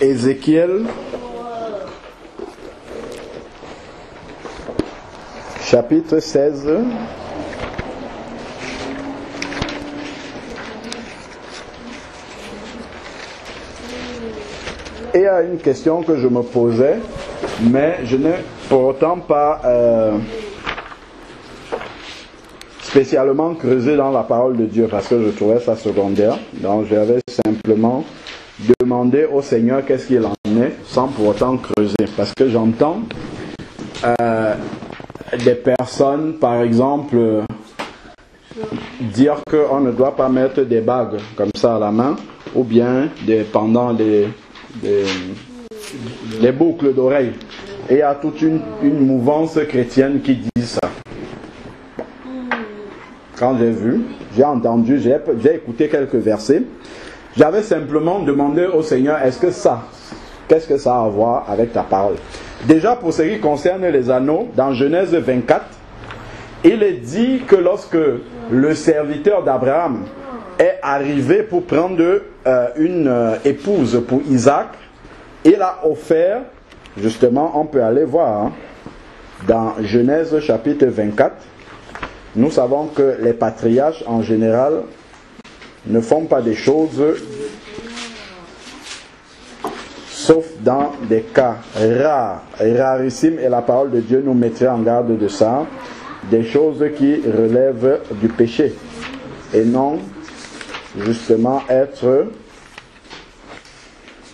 Ézéchiel, chapitre 16. Et il y a une question que je me posais, mais je n'ai pour autant pas spécialement creusé dans la parole de Dieu parce que je trouvais ça secondaire. Donc j'avais simplement demandé au Seigneur qu'est-ce qu'il en est sans pour autant creuser. Parce que j'entends des personnes, par exemple, dire qu'on ne doit pas mettre des bagues comme ça à la main ou bien pendant les boucles d'oreilles. Et il y a toute une mouvance chrétienne qui dit ça. Quand j'ai vu, j'ai entendu, j'ai écouté quelques versets, j'avais simplement demandé au Seigneur, qu'est-ce que ça a à voir avec ta parole? Déjà, pour ce qui concerne les anneaux, dans Genèse 24, il est dit que lorsque le serviteur d'Abraham est arrivé pour prendre une épouse pour Isaac, il a offert, justement, on peut aller voir, dans Genèse chapitre 24, nous savons que les patriarches en général ne font pas des choses sauf dans des cas rares, rarissimes, et la parole de Dieu nous mettrait en garde de ça, des choses qui relèvent du péché et non justement être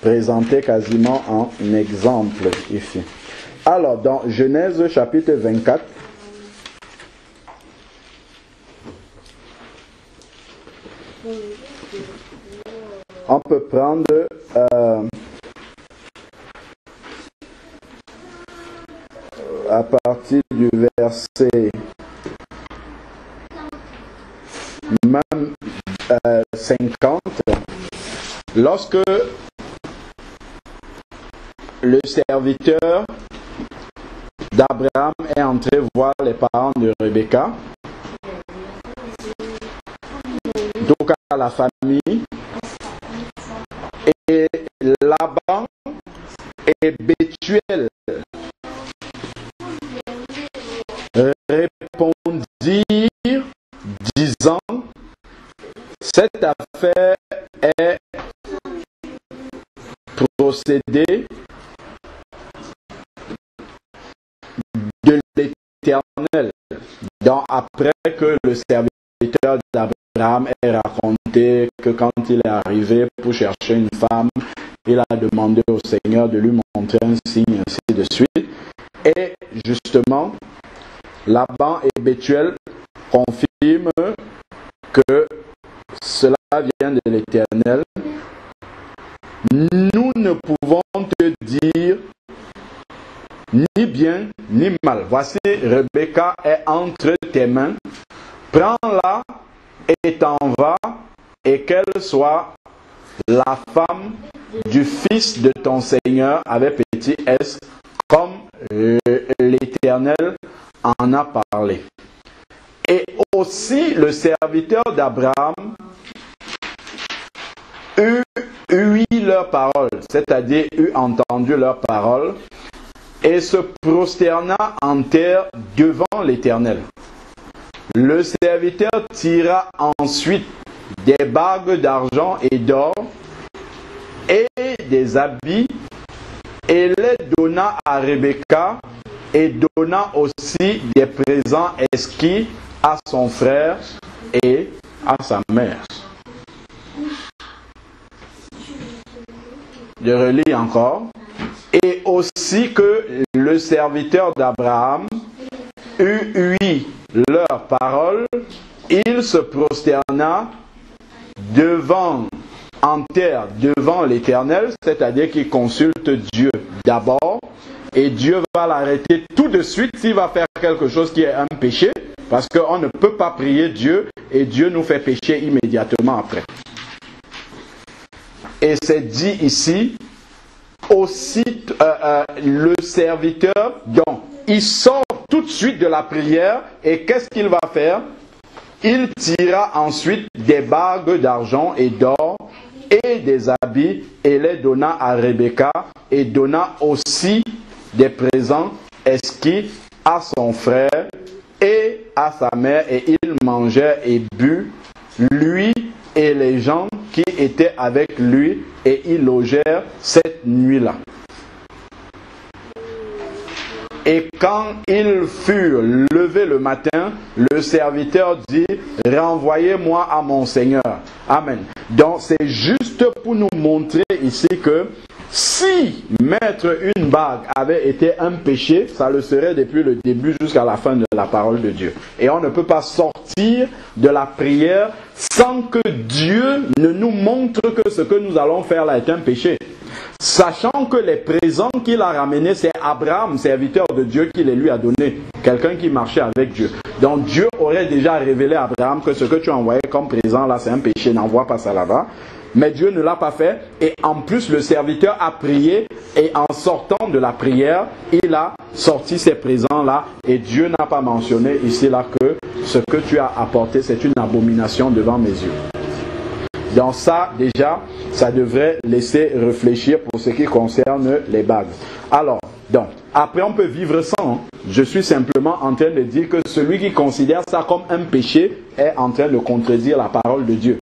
présenté quasiment en exemple ici. Alors dans Genèse chapitre 24, on peut prendre à partir du verset même 50, lorsque le serviteur d'Abraham est entré voir les parents de Rebecca, donc à la famille, et Laban et Bethuel répondirent disant, cette affaire est procédée de l'Éternel. Donc après que le serviteur d'Abraham ait raconté que quand il est arrivé pour chercher une femme, il a demandé au Seigneur de lui montrer un signe, ainsi de suite. Et justement, Laban et Bethuel confirment que cela vient de l'Éternel. Nous ne pouvons te dire ni bien ni mal. Voici, Rebecca est entre tes mains. Prends-la et t'en vas, et qu'elle soit la femme du fils de ton Seigneur avec petit s, comme l'Éternel en a parlé. Et aussi le serviteur d'Abraham eut leur parole, c'est-à-dire eut entendu leur parole, et se prosterna en terre devant l'Éternel. Le serviteur tira ensuite des bagues d'argent et d'or et des habits et les donna à Rebecca, et donna aussi des présents exquis à son frère et à sa mère. Je relis encore. Et aussi que le serviteur d'Abraham eut leur parole, il se prosterna en terre devant l'Éternel, c'est-à-dire qu'il consulte Dieu d'abord, et Dieu va l'arrêter tout de suite s'il va faire quelque chose qui est un péché, parce qu'on ne peut pas prier Dieu et Dieu nous fait pécher immédiatement après. Et c'est dit ici, aussi le serviteur, donc il sort tout de suite de la prière, et qu'est-ce qu'il va faire? Il tira ensuite des bagues d'argent et d'or et des habits et les donna à Rebecca et donna aussi des présents exquis à son frère et à sa mère, et ils mangèrent et but, lui et les gens qui étaient avec lui, et ils logèrent cette nuit-là. Et quand ils furent levés le matin, le serviteur dit, renvoyez-moi à mon Seigneur. Amen. Donc c'est juste pour nous montrer ici que si mettre une bague avait été un péché, ça le serait depuis le début jusqu'à la fin de la parole de Dieu. Et on ne peut pas sortir de la prière sans que Dieu ne nous montre que ce que nous allons faire là est un péché. Sachant que les présents qu'il a ramenés, c'est Abraham, serviteur de Dieu, qui les lui a donnés. Quelqu'un qui marchait avec Dieu. Donc Dieu aurait déjà révélé à Abraham que ce que tu as envoyé comme présent là, c'est un péché, n'envoie pas ça là-bas. Mais Dieu ne l'a pas fait. Et en plus, le serviteur a prié. Et en sortant de la prière, il a sorti ces présents-là. Et Dieu n'a pas mentionné ici là que ce que tu as apporté, c'est une abomination devant mes yeux. Donc ça, déjà, ça devrait laisser réfléchir pour ce qui concerne les bagues. Alors, donc, après on peut vivre sans. Hein. Je suis simplement en train de dire que celui qui considère ça comme un péché est en train de contredire la parole de Dieu.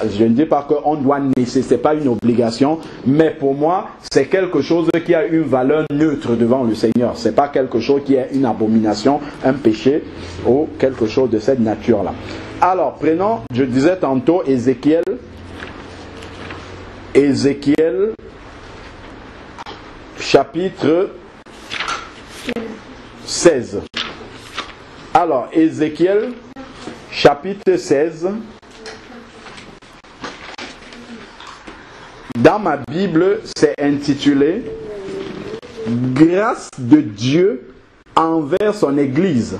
Je ne dis pas qu'on doit naître, ce n'est pas une obligation, mais pour moi, c'est quelque chose qui a une valeur neutre devant le Seigneur. Ce n'est pas quelque chose qui est une abomination, un péché ou quelque chose de cette nature-là. Alors, prenons, je disais tantôt, Ézéchiel, chapitre 16. Alors, Ézéchiel, chapitre 16. Dans ma Bible, c'est intitulé « Grâce de Dieu envers son Église ».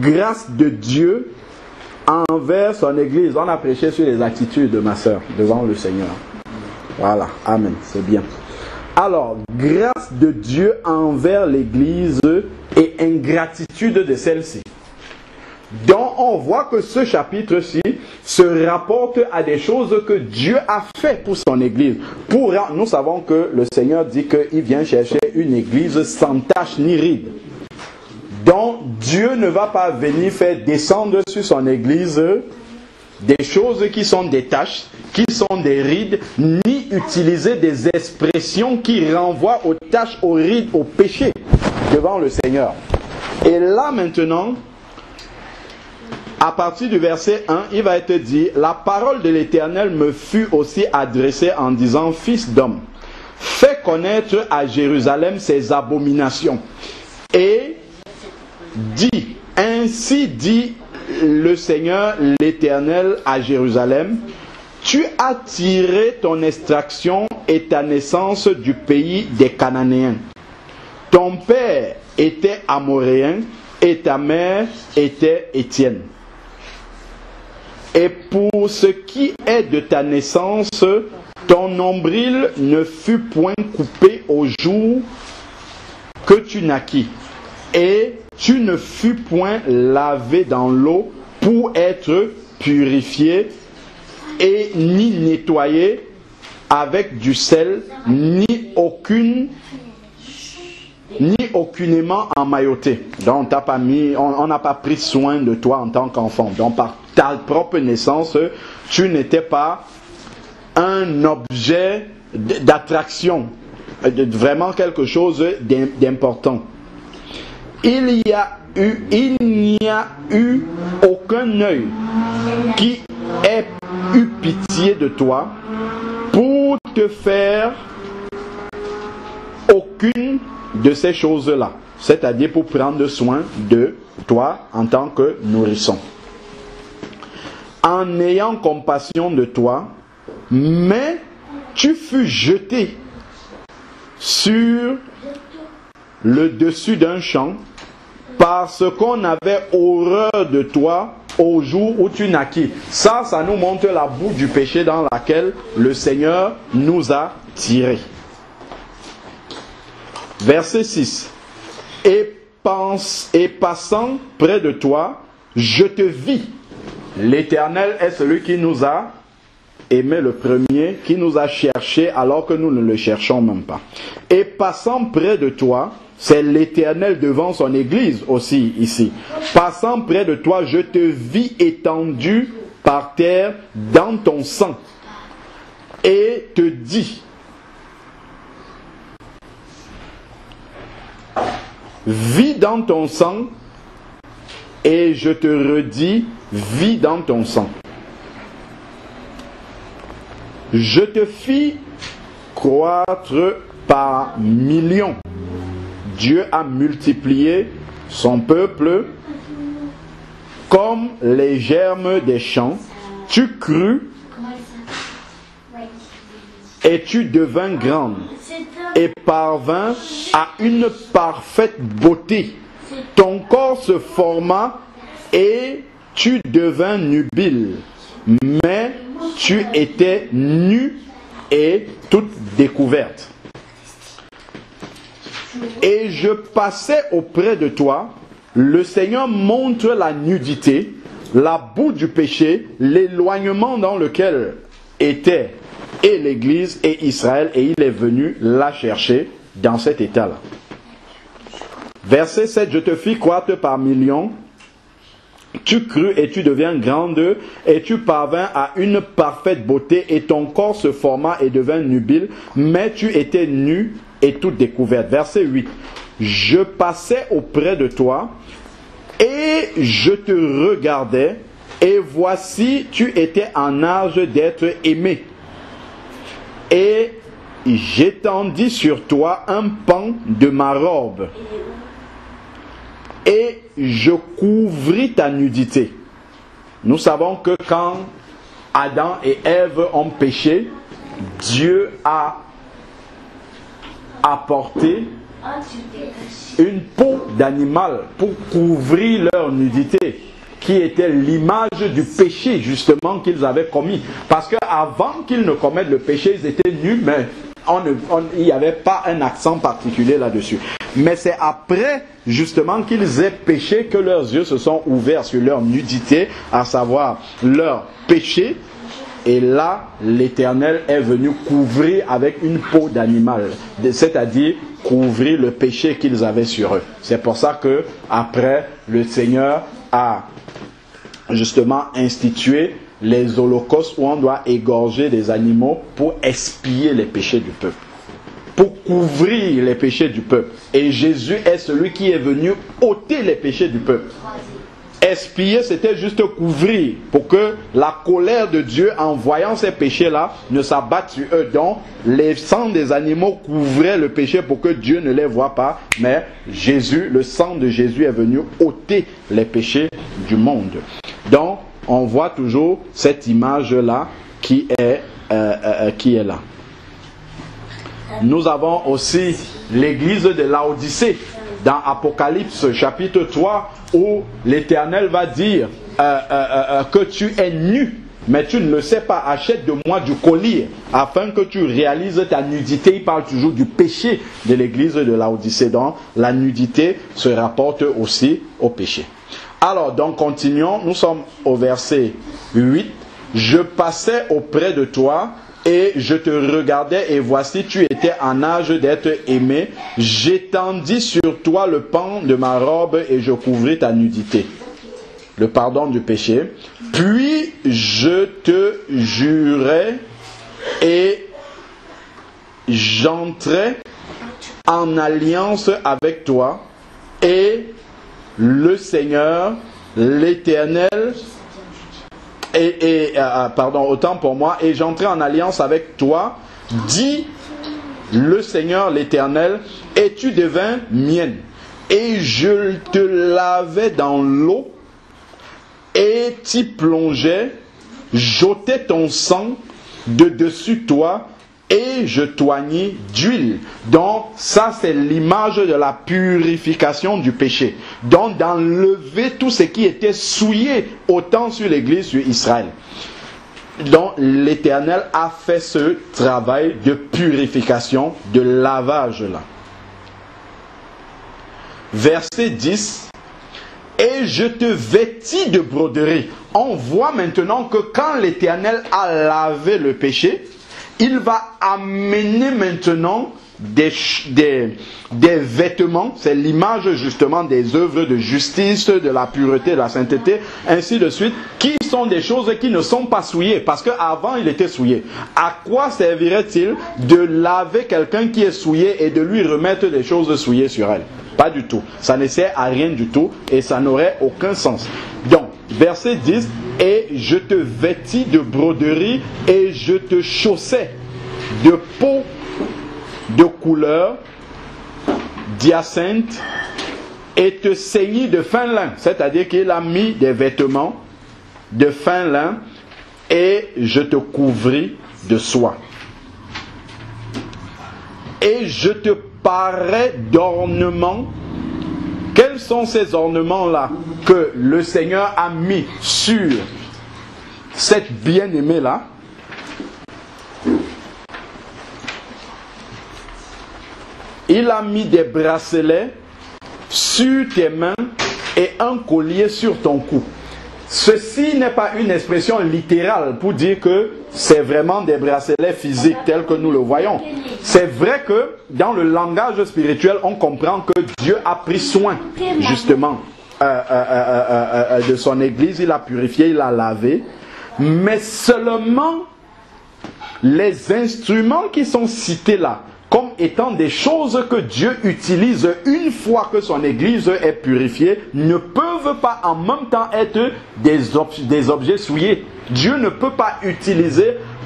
Grâce de Dieu envers son Église. On a prêché sur les attitudes de ma sœur devant le Seigneur. Voilà, amen, c'est bien. Alors, grâce de Dieu envers l'Église et ingratitude de celle-ci. Donc, on voit que ce chapitre-ci se rapporte à des choses que Dieu a fait pour son Église. Nous savons que le Seigneur dit qu'il vient chercher une Église sans tache ni ride. Donc, Dieu ne va pas venir faire descendre sur son Église des choses qui sont des taches, qui sont des rides, ni utiliser des expressions qui renvoient aux taches, aux rides, au péché devant le Seigneur. Et là maintenant, à partir du verset 1, il va être dit, la parole de l'Éternel me fut aussi adressée en disant, fils d'homme, fais connaître à Jérusalem ses abominations. Et dis, ainsi dit le Seigneur l'Éternel à Jérusalem, tu as tiré ton extraction et ta naissance du pays des Cananéens. Ton père était Amoréen et ta mère était Étienne. Et pour ce qui est de ta naissance, ton nombril ne fut point coupé au jour que tu naquis, et tu ne fus point lavé dans l'eau pour être purifié, et ni nettoyé avec du sel, ni aucunement emmailloté. Donc on n'a pas pris soin de toi en tant qu'enfant. Donc par ta propre naissance, tu n'étais pas un objet d'attraction, vraiment quelque chose d'important. Il n'y a eu aucun œil qui ait eu pitié de toi pour te faire aucune de ces choses-là, c'est-à-dire pour prendre soin de toi en tant que nourrisson. En ayant compassion de toi, mais tu fus jeté sur le dessus d'un champ parce qu'on avait horreur de toi au jour où tu naquis. Ça nous montre la boue du péché dans laquelle le Seigneur nous a tirés. Verset 6. Et passant près de toi, je te vis. L'Éternel est celui qui nous a aimé le premier, qui nous a cherchés alors que nous ne le cherchons même pas. Et passant près de toi, c'est l'Éternel devant son Église aussi ici. Passant près de toi, je te vis étendu par terre dans ton sang et te dis, vis dans ton sang, et je te redis, vis dans ton sang. Je te fis croître par millions. Dieu a multiplié son peuple comme les germes des champs. Tu crus et tu devins grande et parvins à une parfaite beauté. Ton corps se forma et tu devins nubile, mais tu étais nue et toute découverte. Et je passais auprès de toi. Le Seigneur montre la nudité, la boue du péché, l'éloignement dans lequel était et l'Église et Israël, et il est venu la chercher dans cet état-là. Verset 7, je te fis croître par millions, tu crus et tu deviens grande, et tu parvins à une parfaite beauté, et ton corps se forma et devint nubile, mais tu étais nue et toute découverte. Verset 8, je passais auprès de toi, et je te regardais, et voici, tu étais en âge d'être aimé. Et j'étendis sur toi un pan de ma robe, et je couvris ta nudité. Nous savons que quand Adam et Ève ont péché, Dieu a apporté une peau d'animal pour couvrir leur nudité, qui était l'image du péché justement qu'ils avaient commis. Parce qu'avant qu'ils ne commettent le péché, ils étaient nus, mais il n'y avait pas un accent particulier là-dessus. Mais c'est après justement qu'ils aient péché que leurs yeux se sont ouverts sur leur nudité, à savoir leur péché. Et là, l'Éternel est venu couvrir avec une peau d'animal, c'est-à-dire couvrir le péché qu'ils avaient sur eux. C'est pour ça que après, le Seigneur a justement institué les holocaustes où on doit égorger des animaux pour expier les péchés du peuple, pour couvrir les péchés du peuple. Et Jésus est celui qui est venu ôter les péchés du peuple. Expier, c'était juste couvrir, pour que la colère de Dieu, en voyant ces péchés-là, ne s'abatte sur eux. Donc, les sangs des animaux couvraient le péché pour que Dieu ne les voie pas. Mais Jésus, le sang de Jésus est venu ôter les péchés du monde. Donc, on voit toujours cette image-là qui est là. Nous avons aussi l'église de Laodicée dans Apocalypse chapitre 3, où l'Éternel va dire que tu es nu, mais tu ne le sais pas, achète de moi du collier, afin que tu réalises ta nudité. Il parle toujours du péché de l'église de Laodicée. Donc la nudité se rapporte aussi au péché. Alors, donc continuons, nous sommes au verset 8. Je passais auprès de toi, et je te regardais, et voici, tu étais en âge d'être aimé. J'étendis sur toi le pan de ma robe, et je couvris ta nudité. Le pardon du péché. Puis je te jurai, et j'entrai en alliance avec toi, et le Seigneur, l'Éternel, autant pour moi, et j'entrai en alliance avec toi, dit le Seigneur l'Éternel, et tu devins mienne. Et je te lavais dans l'eau, et t'y plongeais, j'ôtais ton sang de dessus toi, et je t'oignis d'huile. Donc ça, c'est l'image de la purification du péché. Donc d'enlever tout ce qui était souillé autant sur l'Église, sur Israël. Donc l'Éternel a fait ce travail de purification, de lavage là. Verset 10. et je te vêtis de broderie. On voit maintenant que quand l'Éternel a lavé le péché, il va amener maintenant des vêtements, c'est l'image justement des œuvres de justice, de la pureté, de la sainteté, ainsi de suite, qui sont des choses qui ne sont pas souillées, parce qu'avant il était souillé. À quoi servirait-il de laver quelqu'un qui est souillé et de lui remettre des choses souillées sur elle? Pas du tout. Ça ne sert à rien du tout et ça n'aurait aucun sens. Donc, verset 10, et je te vêtis de broderie et je te chaussais de peau de couleur d'hyacinthe et te ceignis de fin lin. C'est-à-dire qu'il a mis des vêtements de fin lin et je te couvris de soie. Et je te parais d'ornements. Quels sont ces ornements-là que le Seigneur a mis sur cette bien-aimée-là? Il a mis des bracelets sur tes mains et un collier sur ton cou. Ceci n'est pas une expression littérale pour dire que c'est vraiment des bracelets physiques tels que nous le voyons. C'est vrai que dans le langage spirituel, on comprend que Dieu a pris soin justement de son église. Il a purifié, il a lavé. Mais seulement les instruments qui sont cités là, comme étant des choses que Dieu utilise une fois que son église est purifiée, ne peuvent pas en même temps être des objets souillés. Dieu ne peut pas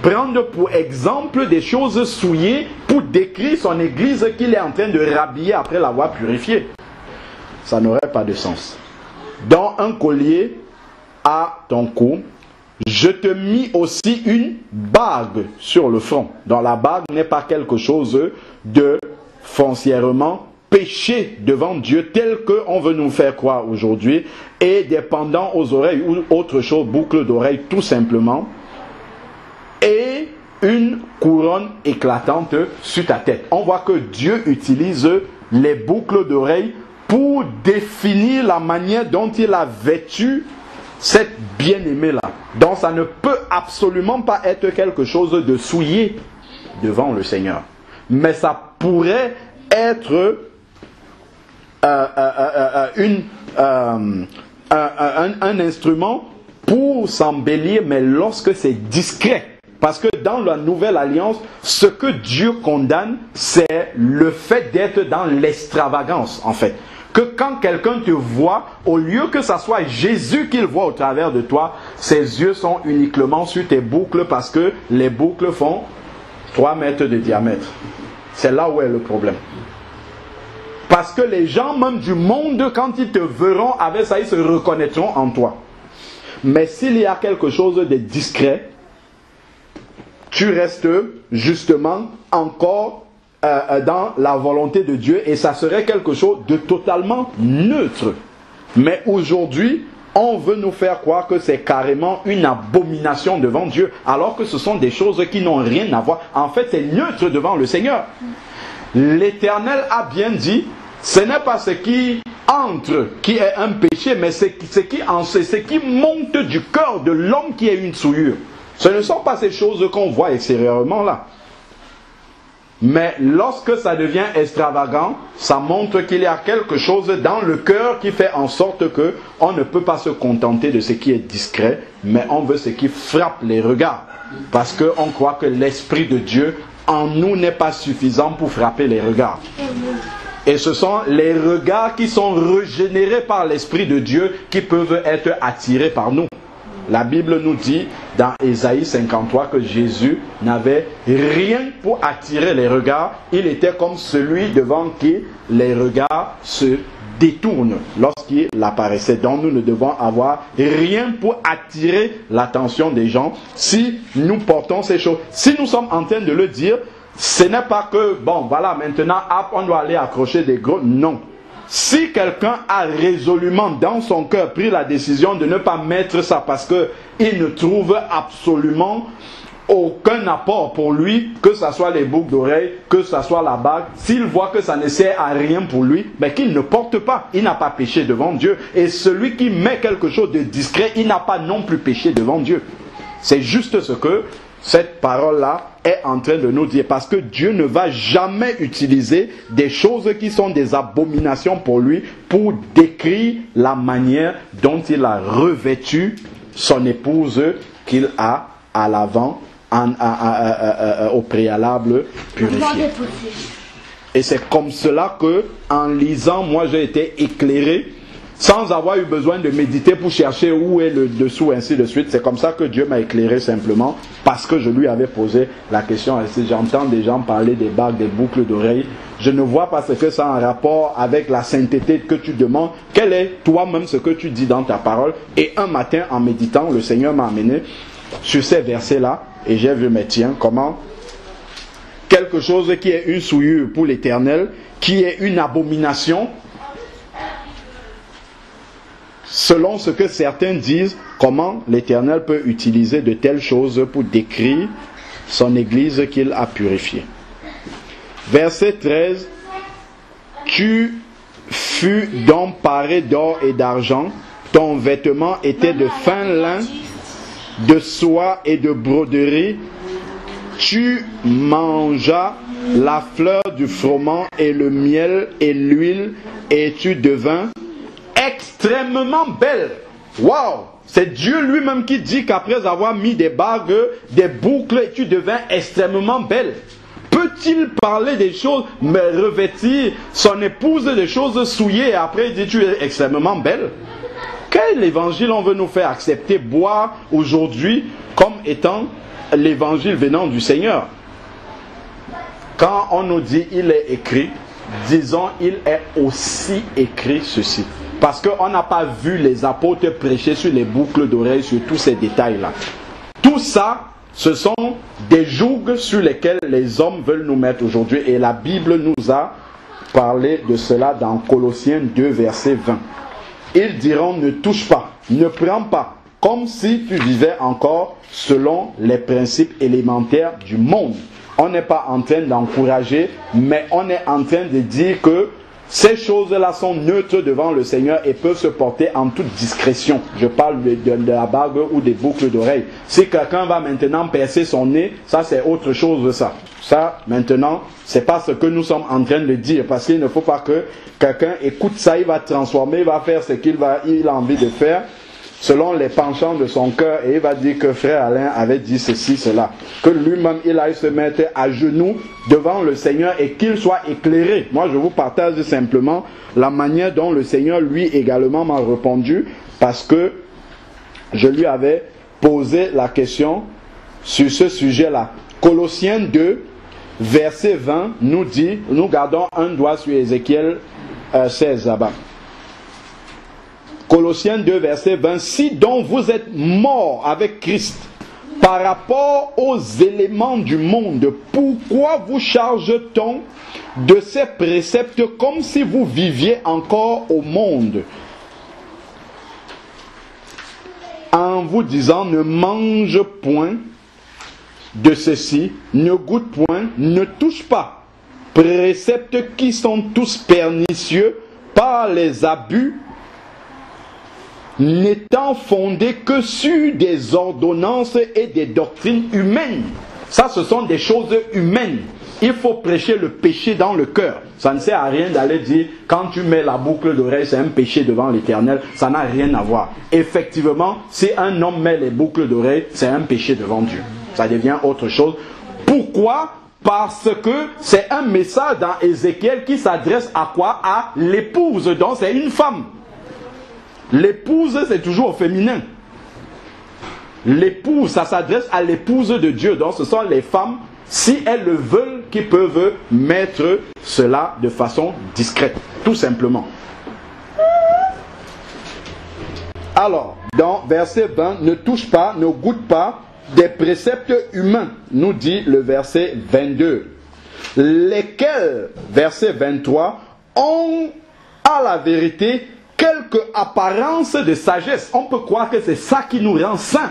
prendre pour exemple des choses souillées pour décrire son église qu'il est en train de rhabiller après l'avoir purifiée. Ça n'aurait pas de sens. Dans un collier à ton cou, je te mis aussi une bague sur le front. Donc la bague n'est pas quelque chose de foncièrement péché devant Dieu tel qu'on veut nous faire croire aujourd'hui, et des pendants aux oreilles ou autre chose, boucle d'oreilles tout simplement, et une couronne éclatante sur ta tête. On voit que Dieu utilise les boucles d'oreilles pour définir la manière dont il a vêtu cette bien-aimée-là. Donc ça ne peut absolument pas être quelque chose de souillé devant le Seigneur. Mais ça pourrait être un instrument pour s'embellir, mais lorsque c'est discret. Parce que dans la nouvelle alliance, ce que Dieu condamne, c'est le fait d'être dans l'extravagance, en fait. Que quand quelqu'un te voit, au lieu que ça soit Jésus qu'il voit au travers de toi, ses yeux sont uniquement sur tes boucles parce que les boucles font 3 mètres de diamètre. C'est là où est le problème. Parce que les gens même du monde, quand ils te verront avec ça, ils se reconnaîtront en toi. Mais s'il y a quelque chose de discret, tu restes justement encore dans la volonté de Dieu et ça serait quelque chose de totalement neutre. Mais aujourd'hui, on veut nous faire croire que c'est carrément une abomination devant Dieu, alors que ce sont des choses qui n'ont rien à voir. En fait, c'est neutre devant le Seigneur. L'Éternel a bien dit, ce n'est pas ce qui entre qui est un péché, mais c'est ce qui monte du cœur de l'homme qui est une souillure. Ce ne sont pas ces choses qu'on voit extérieurement là. Mais lorsque ça devient extravagant, ça montre qu'il y a quelque chose dans le cœur qui fait en sorte que on ne peut pas se contenter de ce qui est discret, mais on veut ce qui frappe les regards. Parce qu'on croit que l'Esprit de Dieu en nous n'est pas suffisant pour frapper les regards. Et ce sont les regards qui sont régénérés par l'Esprit de Dieu qui peuvent être attirés par nous. La Bible nous dit dans Ésaïe 53 que Jésus n'avait rien pour attirer les regards. Il était comme celui devant qui les regards se détournent lorsqu'il apparaissait. Donc nous ne devons avoir rien pour attirer l'attention des gens si nous portons ces choses. Si nous sommes en train de le dire, ce n'est pas que, bon voilà, maintenant on doit aller accrocher des gros. Non. Si quelqu'un a résolument dans son cœur pris la décision de ne pas mettre ça parce qu'il ne trouve absolument aucun apport pour lui, que ce soit les boucles d'oreilles, que ce soit la bague. S'il voit que ça ne sert à rien pour lui, ben qu'il ne porte pas. Il n'a pas péché devant Dieu. Et celui qui met quelque chose de discret, il n'a pas non plus péché devant Dieu. C'est juste ce que cette parole-là est en train de nous dire. Parce que Dieu ne va jamais utiliser des choses qui sont des abominations pour lui pour décrire la manière dont il a revêtu son épouse qu'il a à l'avant, au préalable purifié. Et c'est comme cela que, en lisant, moi j'ai été éclairé, sans avoir eu besoin de méditer pour chercher où est le dessous, ainsi de suite. C'est comme ça que Dieu m'a éclairé simplement, parce que je lui avais posé la question. Et si j'entends des gens parler des bagues, des boucles d'oreilles, je ne vois pas ce que ça a en rapport avec la sainteté que tu demandes. Quel est toi-même ce que tu dis dans ta parole? Et un matin, en méditant, le Seigneur m'a amené sur ces versets-là, et j'ai vu, mais tiens, comment quelque chose qui est une souillure pour l'Éternel, qui est une abomination, selon ce que certains disent, comment l'Éternel peut utiliser de telles choses pour décrire son Église qu'il a purifiée. Verset 13, tu fus donc paré d'or et d'argent, ton vêtement était de fin lin, de soie et de broderie, tu mangeas la fleur du froment et le miel et l'huile, et tu devins extrêmement belle. Waouh! C'est Dieu lui-même qui dit qu'après avoir mis des bagues, des boucles, tu devins extrêmement belle. Peut-il parler des choses, mais revêtir son épouse des choses souillées, et après il dit tu es extrêmement belle? Quel évangile on veut nous faire accepter, boire aujourd'hui comme étant l'évangile venant du Seigneur? Quand on nous dit il est écrit, disons il est aussi écrit ceci. Parce qu'on n'a pas vu les apôtres prêcher sur les boucles d'oreilles, sur tous ces détails-là. Tout ça, ce sont des jougs sur lesquels les hommes veulent nous mettre aujourd'hui. Et la Bible nous a parlé de cela dans Colossiens 2, verset 20. Ils diront ne touche pas, ne prends pas, comme si tu vivais encore selon les principes élémentaires du monde. On n'est pas en train d'encourager, mais on est en train de dire que ces choses-là sont neutres devant le Seigneur et peuvent se porter en toute discrétion. Je parle de la bague ou des boucles d'oreilles. Si quelqu'un va maintenant percer son nez, ça c'est autre chose de ça. Ça, maintenant, c'est pas ce que nous sommes en train de dire. Parce qu'il ne faut pas que quelqu'un écoute ça, il va transformer, il va faire ce qu'il a envie de faire, selon les penchants de son cœur, et il va dire que frère Alain avait dit ceci, cela. Que lui-même, il aille se mettre à genoux devant le Seigneur et qu'il soit éclairé. Moi, je vous partage simplement la manière dont le Seigneur, lui, également m'a répondu, parce que je lui avais posé la question sur ce sujet-là. Colossiens 2, verset 20, nous dit, nous gardons un doigt sur Ézéchiel 16 là-bas. Colossiens 2, verset 20. Si donc vous êtes morts avec Christ par rapport aux éléments du monde, pourquoi vous charge-t-on de ces préceptes comme si vous viviez encore au monde, en vous disant ne mange point de ceci, ne goûte point, ne touche pas, préceptes qui sont tous pernicieux par les abus, n'étant fondés que sur des ordonnances et des doctrines humaines. Ça, ce sont des choses humaines. Il faut prêcher le péché dans le cœur. Ça ne sert à rien d'aller dire, quand tu mets la boucle d'oreille, c'est un péché devant l'Éternel. Ça n'a rien à voir. Effectivement, si un homme met les boucles d'oreille, c'est un péché devant Dieu. Ça devient autre chose. Pourquoi? Parce que c'est un message dans Ézéchiel qui s'adresse à quoi? À l'épouse. Donc c'est une femme. L'épouse, c'est toujours au féminin. L'épouse, ça s'adresse à l'épouse de Dieu. Donc ce sont les femmes, si elles le veulent, qui peuvent mettre cela de façon discrète. Tout simplement. Alors, dans verset 20, ne touche pas, ne goûte pas des préceptes humains, nous dit le verset 22. Lesquels, verset 23, ont à la vérité quelque apparence de sagesse. On peut croire que c'est ça qui nous rend saints.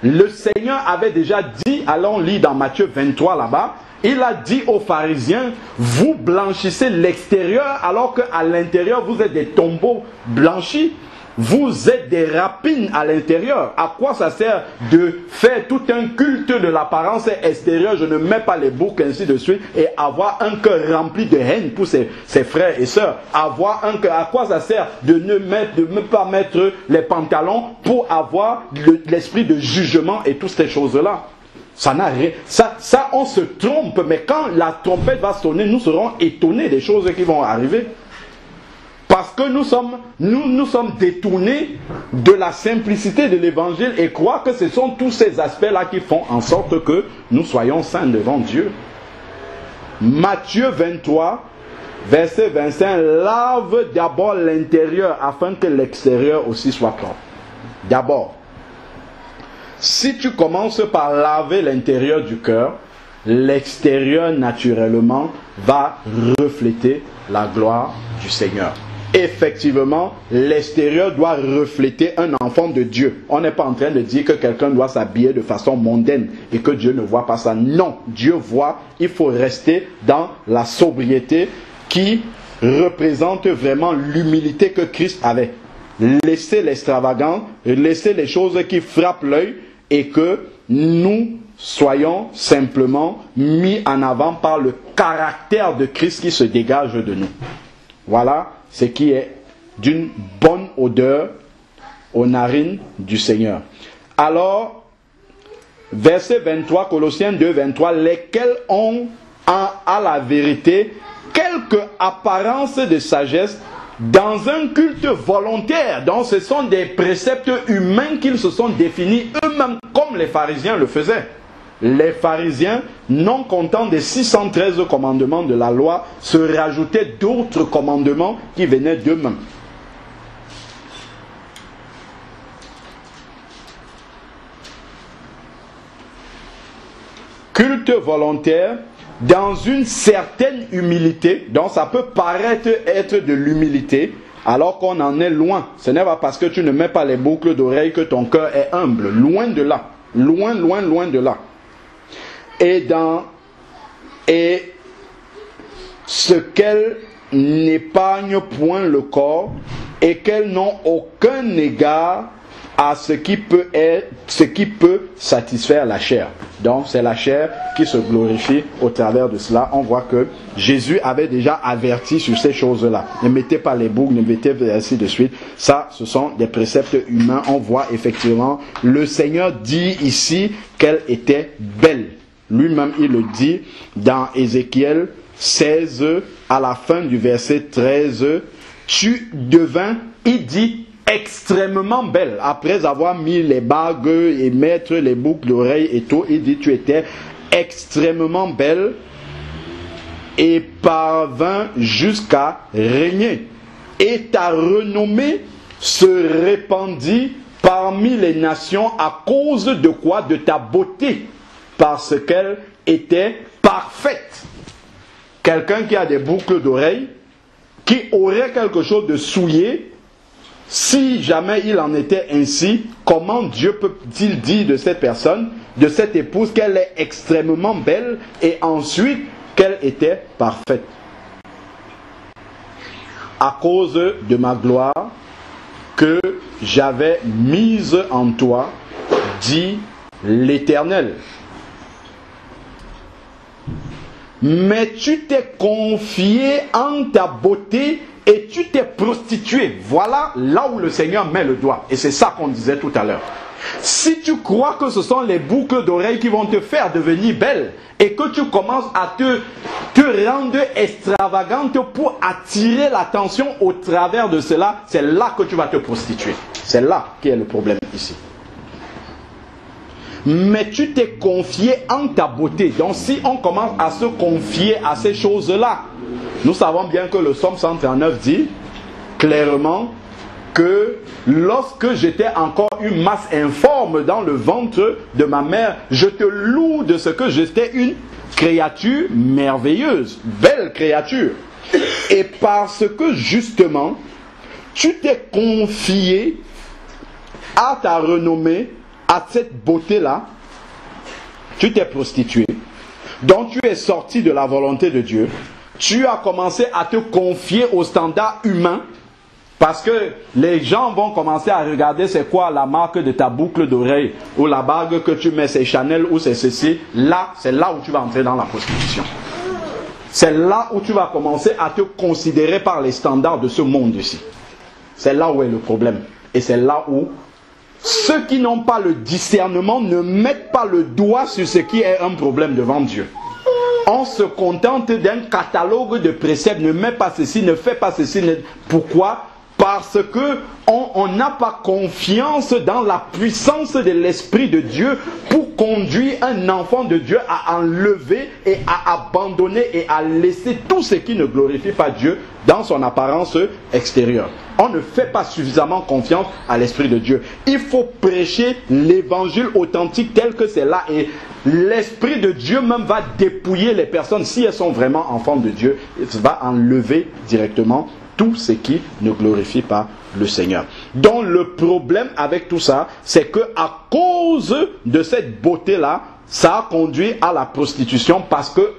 Le Seigneur avait déjà dit, allons lire dans Matthieu 23 là-bas, il a dit aux pharisiens, vous blanchissez l'extérieur alors qu'à l'intérieur vous êtes des tombeaux blanchis. Vous êtes des rapines à l'intérieur. À quoi ça sert de faire tout un culte de l'apparence extérieure? Je ne mets pas les boucles, ainsi de suite, et avoir un cœur rempli de haine pour ses frères et sœurs. Avoir un cœur. À quoi ça sert de ne pas mettre les pantalons pour avoir l'esprit de jugement et toutes ces choses-là? Ça n'a rien. Ça, on se trompe, mais quand la trompette va sonner, nous serons étonnés des choses qui vont arriver. Parce que nous sommes détournés de la simplicité de l'évangile et croient que ce sont tous ces aspects-là qui font en sorte que nous soyons saints devant Dieu. Matthieu 23, verset 25, lave d'abord l'intérieur afin que l'extérieur aussi soit propre. D'abord, si tu commences par laver l'intérieur du cœur, l'extérieur naturellement va refléter la gloire du Seigneur. Effectivement, l'extérieur doit refléter un enfant de Dieu. On n'est pas en train de dire que quelqu'un doit s'habiller de façon mondaine et que Dieu ne voit pas ça. Non, Dieu voit, il faut rester dans la sobriété qui représente vraiment l'humilité que Christ avait. Laissez l'extravagant, laissez les choses qui frappent l'œil et que nous soyons simplement mis en avant par le caractère de Christ qui se dégage de nous. Voilà ce qui est d'une bonne odeur aux narines du Seigneur. Alors, verset 23, Colossiens 2, 23, lesquels ont à la vérité quelque apparence de sagesse dans un culte volontaire. Donc ce sont des préceptes humains qu'ils se sont définis eux-mêmes comme les pharisiens le faisaient. Les pharisiens, non contents des 613 commandements de la loi, se rajoutaient d'autres commandements qui venaient d'eux-mêmes. Culte volontaire dans une certaine humilité, donc ça peut paraître être de l'humilité, alors qu'on en est loin. Ce n'est pas parce que tu ne mets pas les boucles d'oreilles que ton cœur est humble. Loin de là. Loin, loin, loin de là. Et ce qu'elles n'épargnent point le corps et qu'elles n'ont aucun égard à ce qui peut satisfaire la chair. Donc c'est la chair qui se glorifie au travers de cela. On voit que Jésus avait déjà averti sur ces choses-là. Ne mettez pas les boucles, ne mettez pas ainsi de suite. Ça, ce sont des préceptes humains. On voit effectivement, le Seigneur dit ici qu'elle était belle. Lui-même, il le dit dans Ézéchiel 16, à la fin du verset 13. Tu devins, il dit, extrêmement belle. Après avoir mis les bagues et mettre les boucles d'oreilles et tout, il dit, tu étais extrêmement belle et parvint jusqu'à régner. Et ta renommée se répandit parmi les nations à cause de quoi? De ta beauté. Parce qu'elle était parfaite. Quelqu'un qui a des boucles d'oreilles, qui aurait quelque chose de souillé, si jamais il en était ainsi, comment Dieu peut-il dire de cette personne, de cette épouse, qu'elle est extrêmement belle et ensuite qu'elle était parfaite? À cause de ma gloire que j'avais mise en toi, dit l'Éternel. Mais tu t'es confié en ta beauté et tu t'es prostitué. Voilà là où le Seigneur met le doigt. Et c'est ça qu'on disait tout à l'heure. Si tu crois que ce sont les boucles d'oreilles qui vont te faire devenir belle et que tu commences à te rendre extravagante pour attirer l'attention au travers de cela, c'est là que tu vas te prostituer. C'est là qui est le problème ici. Mais tu t'es confié en ta beauté. Donc si on commence à se confier à ces choses-là, nous savons bien que le psaume 139 dit clairement que lorsque j'étais encore une masse informe dans le ventre de ma mère, je te loue de ce que j'étais une créature merveilleuse, belle créature. Et parce que justement, tu t'es confié à ta renommée, à cette beauté-là, tu t'es prostitué. Donc tu es sorti de la volonté de Dieu. Tu as commencé à te confier aux standards humains. Parce que les gens vont commencer à regarder c'est quoi la marque de ta boucle d'oreille. Ou la bague que tu mets, c'est Chanel ou c'est ceci. Là, c'est là où tu vas entrer dans la prostitution. C'est là où tu vas commencer à te considérer par les standards de ce monde ici. C'est là où est le problème. Et c'est là où ceux qui n'ont pas le discernement ne mettent pas le doigt sur ce qui est un problème devant Dieu. On se contente d'un catalogue de préceptes. Ne mets pas ceci, ne fais pas ceci. Pourquoi ? Parce que on n'a pas confiance dans la puissance de l'Esprit de Dieu pour conduire un enfant de Dieu à enlever et à abandonner et à laisser tout ce qui ne glorifie pas Dieu dans son apparence extérieure. On ne fait pas suffisamment confiance à l'Esprit de Dieu. Il faut prêcher l'évangile authentique tel que c'est là et l'Esprit de Dieu même va dépouiller les personnes si elles sont vraiment enfants de Dieu. Il va enlever directement tout ce qui ne glorifie pas le Seigneur. Donc le problème avec tout ça, c'est que à cause de cette beauté-là, ça a conduit à la prostitution parce que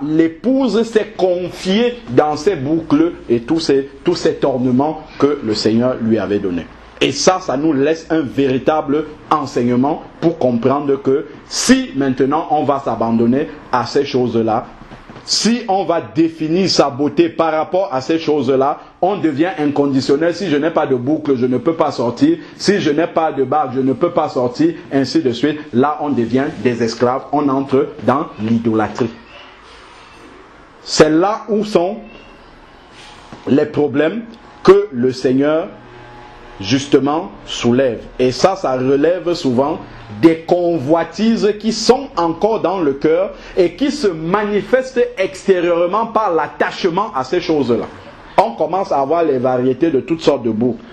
l'épouse s'est confiée dans ses boucles et tous ces ornements que le Seigneur lui avait donnés. Et ça nous laisse un véritable enseignement pour comprendre que si maintenant on va s'abandonner à ces choses-là, si on va définir sa beauté par rapport à ces choses-là, on devient inconditionnel. Si je n'ai pas de boucle, je ne peux pas sortir. Si je n'ai pas de bague, je ne peux pas sortir. Ainsi de suite. Là, on devient des esclaves. On entre dans l'idolâtrie. C'est là où sont les problèmes que le Seigneur, justement, soulève. Et ça relève souvent des convoitises qui sont encore dans le cœur et qui se manifestent extérieurement par l'attachement à ces choses-là. On commence à avoir les variétés de toutes sortes de boucles.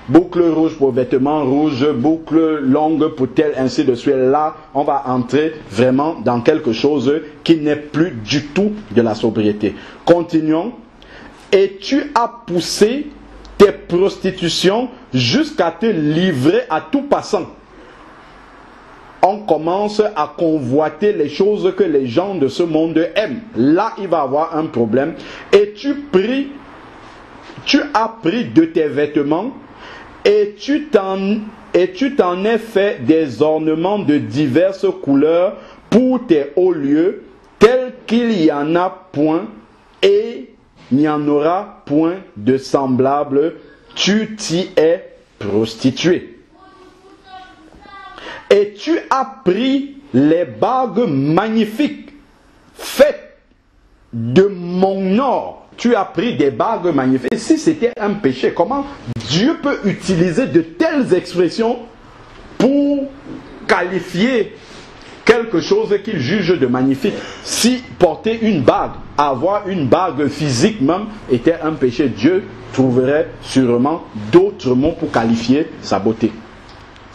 Boucles rouges pour vêtements rouges, boucles longues pour tel, ainsi de suite. Là, on va entrer vraiment dans quelque chose qui n'est plus du tout de la sobriété. Continuons. Et tu as poussé tes prostitutions jusqu'à te livrer à tout passant. On commence à convoiter les choses que les gens de ce monde aiment. Là, il va y avoir un problème. Et tu as pris de tes vêtements et tu t'en es fait des ornements de diverses couleurs pour tes hauts lieux, tels qu'il n'y en a point et il n'y en aura point de semblable. Tu t'y es prostitué. Et tu as pris les bagues magnifiques faites de mon or. Tu as pris des bagues magnifiques. Si c'était un péché, comment Dieu peut utiliser de telles expressions pour qualifier quelque chose qu'il juge de magnifique? Si porter une bague, avoir une bague physique même, était un péché, Dieu trouverait sûrement d'autres mots pour qualifier sa beauté.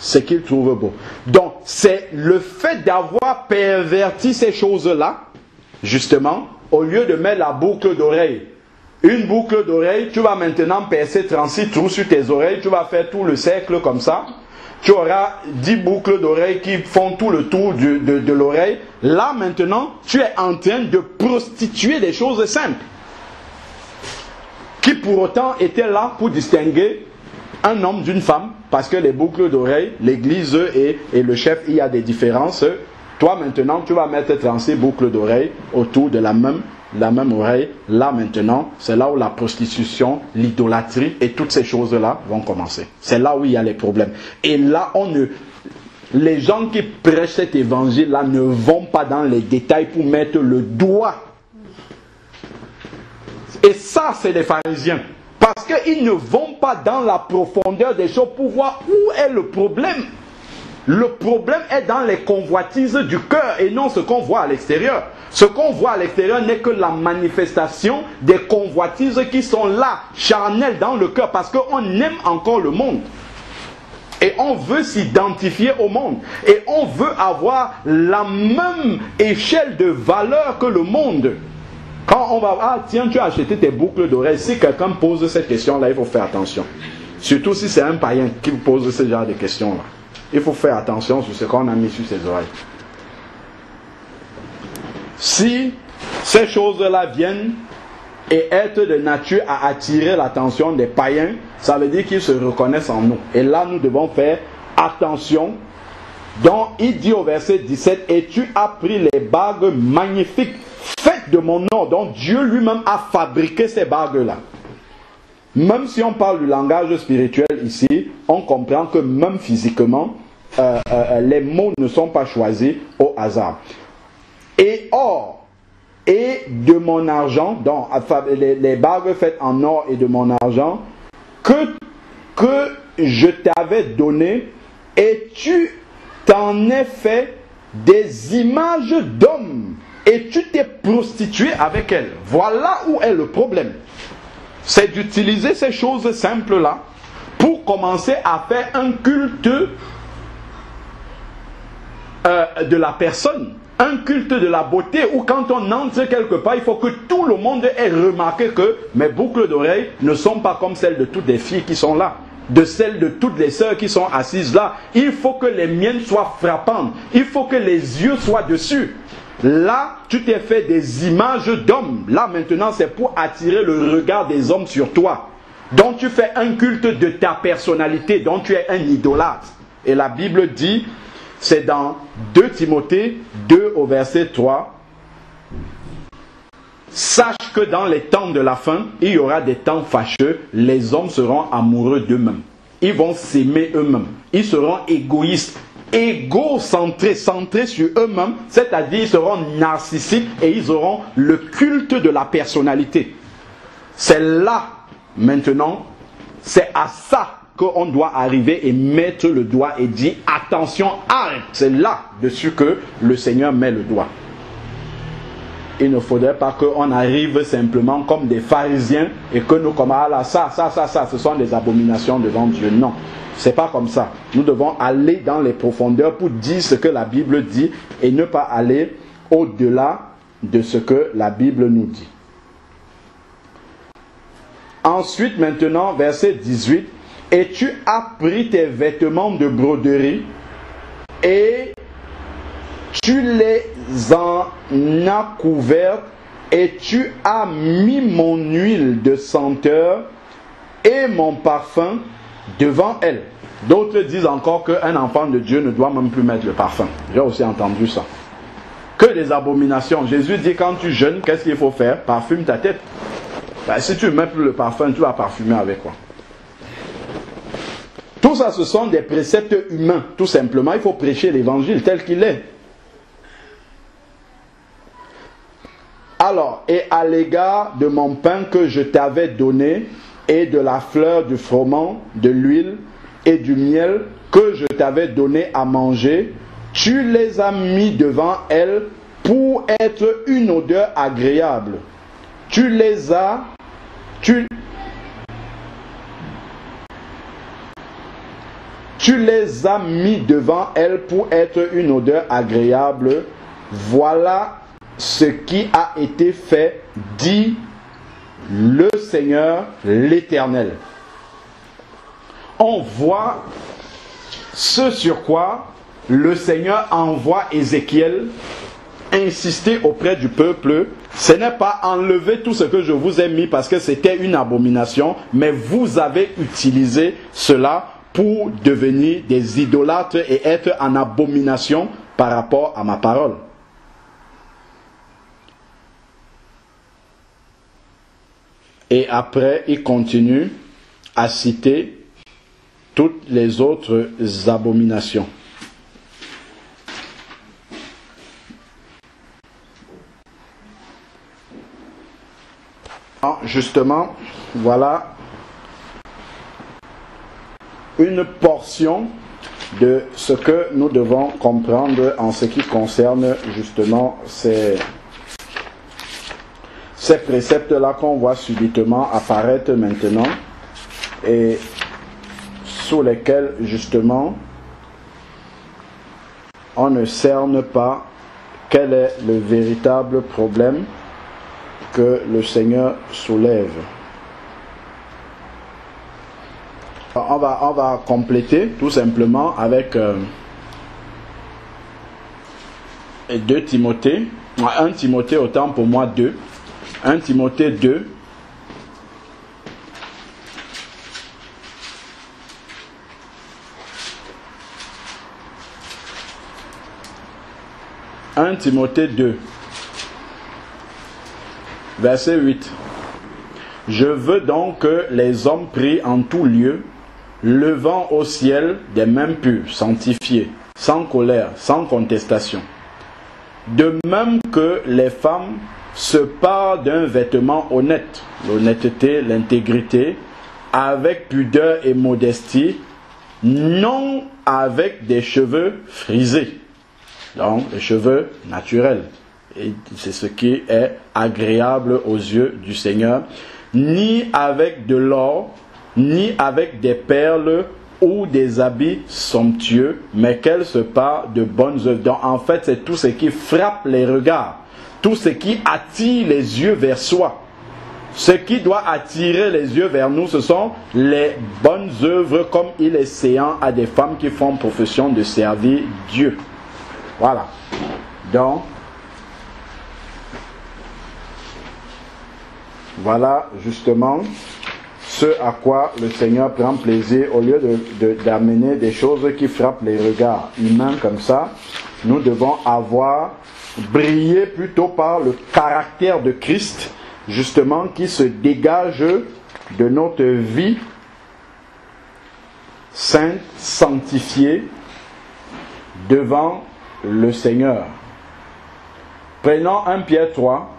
Ce qu'il trouve beau. Donc, c'est le fait d'avoir perverti ces choses-là, justement, au lieu de mettre la boucle d'oreille. Une boucle d'oreille, tu vas maintenant percer 36 trous sur tes oreilles, tu vas faire tout le cercle comme ça. Tu auras 10 boucles d'oreilles qui font tout le tour de l'oreille. Là, maintenant, tu es en train de prostituer des choses simples. Qui pour autant étaient là pour distinguer un homme d'une femme, parce que les boucles d'oreilles, l'église et le chef, il y a des différences. Toi maintenant, tu vas mettre 36 boucles d'oreilles autour de la même oreille. Là maintenant, c'est là où la prostitution, l'idolâtrie et toutes ces choses-là vont commencer. C'est là où il y a les problèmes. Et là, les gens qui prêchent cet évangile-là ne vont pas dans les détails pour mettre le doigt. Et ça, c'est les pharisiens. Parce qu'ils ne vont pas dans la profondeur des choses pour voir où est le problème. Le problème est dans les convoitises du cœur et non ce qu'on voit à l'extérieur. Ce qu'on voit à l'extérieur n'est que la manifestation des convoitises qui sont là, charnelles dans le cœur, parce qu'on aime encore le monde. Et on veut s'identifier au monde. Et on veut avoir la même échelle de valeur que le monde. Quand on va, ah tiens, tu as acheté tes boucles d'oreilles. Si quelqu'un pose cette question-là, il faut faire attention. Surtout si c'est un païen qui pose ce genre de questions-là. il faut faire attention sur ce qu'on a mis sur ses oreilles. Si ces choses-là viennent et être de nature à attirer l'attention des païens, ça veut dire qu'ils se reconnaissent en nous. Et là, nous devons faire attention. Donc, il dit au verset 17, « Et tu as pris les bagues magnifiques, faites de mon nom. » Donc, Dieu lui-même a fabriqué ces bagues-là. Même si on parle du langage spirituel ici, on comprend que même physiquement, les mots ne sont pas choisis au hasard. Et or, et de mon argent, donc les bagues faites en or et de mon argent, que je t'avais donné, et tu t'en es fait des images d'hommes, et tu t'es prostitué avec elles. Voilà où est le problème. C'est d'utiliser ces choses simples-là pour commencer à faire un culte de la personne. Un culte de la beauté où quand on entre quelque part, il faut que tout le monde ait remarqué que mes boucles d'oreilles ne sont pas comme celles de toutes les filles qui sont là, de celles de toutes les sœurs qui sont assises là. Il faut que les miennes soient frappantes. Il faut que les yeux soient dessus. Là, tu t'es fait des images d'hommes. Là, maintenant, c'est pour attirer le regard des hommes sur toi. Donc, tu fais un culte de ta personnalité. Donc, tu es un idolâtre. Et la Bible dit... C'est dans 2 Timothée 2 au verset 3. Sache que dans les temps de la fin, il y aura des temps fâcheux. Les hommes seront amoureux d'eux-mêmes. Ils vont s'aimer eux-mêmes. Ils seront égoïstes, égocentrés, centrés sur eux-mêmes. C'est-à-dire ils seront narcissiques et ils auront le culte de la personnalité. C'est là, maintenant, c'est à ça qu'on doit arriver et mettre le doigt et dire attention, arrête. C'est là-dessus que le Seigneur met le doigt. Il ne faudrait pas qu'on arrive simplement comme des pharisiens et que nous comme ah là, ça, ce sont des abominations devant Dieu. Non, c'est pas comme ça. Nous devons aller dans les profondeurs pour dire ce que la Bible dit et ne pas aller au-delà de ce que la Bible nous dit. Ensuite, maintenant, verset 18. Et tu as pris tes vêtements de broderie et tu les en as couverts et tu as mis mon huile de senteur et mon parfum devant elle. D'autres disent encore qu'un enfant de Dieu ne doit même plus mettre le parfum. J'ai aussi entendu ça. Que des abominations. Jésus dit quand tu jeûnes, qu'est-ce qu'il faut faire? Parfume ta tête. Ben, si tu ne mets plus le parfum, tu vas parfumer avec quoi? Tout ça, ce sont des préceptes humains. Tout simplement, il faut prêcher l'évangile tel qu'il est. Alors, et à l'égard de mon pain que je t'avais donné, et de la fleur du froment, de l'huile et du miel que je t'avais donné à manger, tu les as mis devant elle pour être une odeur agréable. Tu les as mis devant elle pour être une odeur agréable. Voilà ce qui a été fait, dit le Seigneur l'Éternel. On voit ce sur quoi le Seigneur envoie Ézéchiel insister auprès du peuple. Ce n'est pas enlever tout ce que je vous ai mis parce que c'était une abomination, mais vous avez utilisé cela pour devenir des idolâtres et être en abomination par rapport à ma parole. Et après, il continue à citer toutes les autres abominations. Justement, voilà une portion de ce que nous devons comprendre en ce qui concerne justement ces préceptes-là qu'on voit subitement apparaître maintenant et sous lesquels justement on ne cerne pas quel est le véritable problème que le Seigneur soulève. On va compléter tout simplement avec 2 Timothée, 1 Timothée autant pour moi 2, 1 Timothée 2, Timothée 2, verset 8. Je veux donc que les hommes prient en tout lieu, levant au ciel des mains pures, sanctifiées, sans colère, sans contestation. De même que les femmes se parent d'un vêtement honnête, l'honnêteté, l'intégrité, avec pudeur et modestie, non avec des cheveux frisés. Donc, les cheveux naturels. Et c'est ce qui est agréable aux yeux du Seigneur. Ni avec de l'or, ni avec des perles ou des habits somptueux, mais qu'elle se parle de bonnes œuvres. Donc, en fait, c'est tout ce qui frappe les regards. Tout ce qui attire les yeux vers soi. Ce qui doit attirer les yeux vers nous, ce sont les bonnes œuvres, comme il est séant à des femmes qui font profession de servir Dieu. Voilà. Donc, voilà justement ce à quoi le Seigneur prend plaisir. Au lieu d'amener des choses qui frappent les regards humains comme ça, nous devons briller plutôt par le caractère de Christ, justement, qui se dégage de notre vie sainte, sanctifiée, devant le Seigneur. Prenons 1 Pierre 3.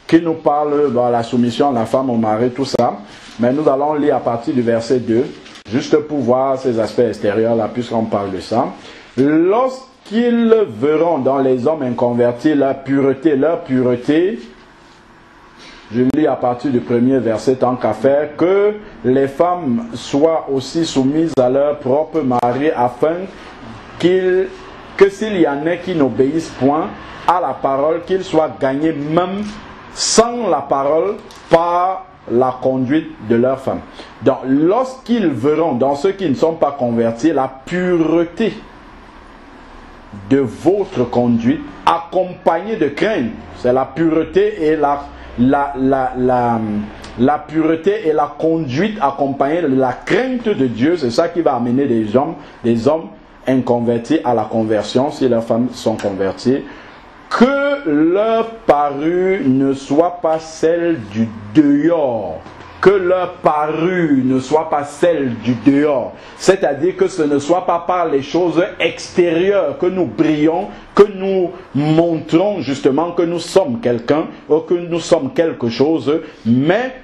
Qui nous parle de la soumission à la femme, au mari, tout ça. Mais nous allons lire à partir du verset 2, juste pour voir ces aspects extérieurs là, puisqu'on parle de ça. Lorsqu'ils verront dans les hommes inconvertis leur pureté, je lis à partir du premier verset tant qu'à faire, que les femmes soient aussi soumises à leur propre mari, afin que s'il y en a qui n'obéissent point à la parole, qu'ils soient gagnés même sans la parole par la conduite de leur femme. Donc, lorsqu'ils verront dans ceux qui ne sont pas convertis la pureté de votre conduite, accompagnée de crainte, c'est la pureté et la pureté et la conduite accompagnée de la crainte de Dieu, c'est ça qui va amener des hommes inconvertis à la conversion, si leurs femmes sont converties. Que leur parure ne soit pas celle du dehors. Que leur parure ne soit pas celle du dehors. C'est-à-dire que ce ne soit pas par les choses extérieures que nous brillons, que nous montrons justement que nous sommes quelqu'un, ou que nous sommes quelque chose, mais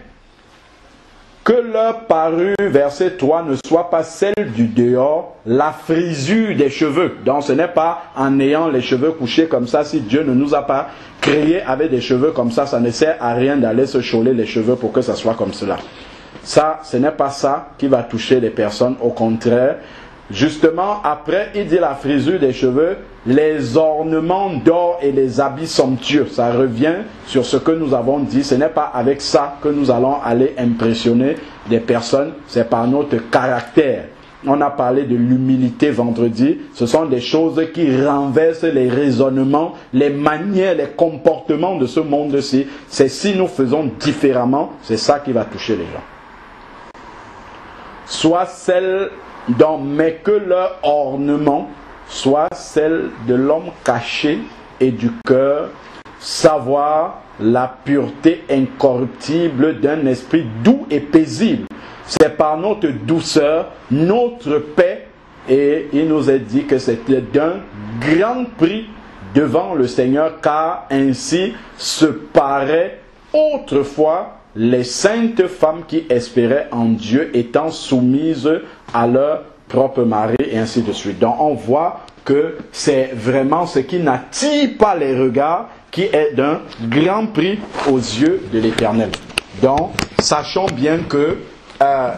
que leur parure, verset 3, ne soit pas celle du dehors, la frisure des cheveux. Donc ce n'est pas en ayant les cheveux couchés comme ça, si Dieu ne nous a pas créés avec des cheveux comme ça ne sert à rien d'aller se choler les cheveux pour que ça soit comme cela. Ça, ce n'est pas ça qui va toucher les personnes, au contraire. Justement, après, il dit la frisure des cheveux, les ornements d'or et les habits somptueux. Ça revient sur ce que nous avons dit. Ce n'est pas avec ça que nous allons aller impressionner des personnes. C'est par notre caractère. On a parlé de l'humilité vendredi. Ce sont des choses qui renversent les raisonnements, les manières, les comportements de ce monde-ci. C'est si nous faisons différemment, c'est ça qui va toucher les gens. Soit celle mais que leur ornement soit celle de l'homme caché et du cœur, savoir la pureté incorruptible d'un esprit doux et paisible. C'est par notre douceur, notre paix, et il nous est dit que c'était d'un grand prix devant le Seigneur, car ainsi se paraît autrefois les saintes femmes qui espéraient en Dieu, étant soumises à leur propre mari, et ainsi de suite. Donc on voit que c'est vraiment ce qui n'attire pas les regards, qui est d'un grand prix aux yeux de l'Éternel. Donc sachons bien que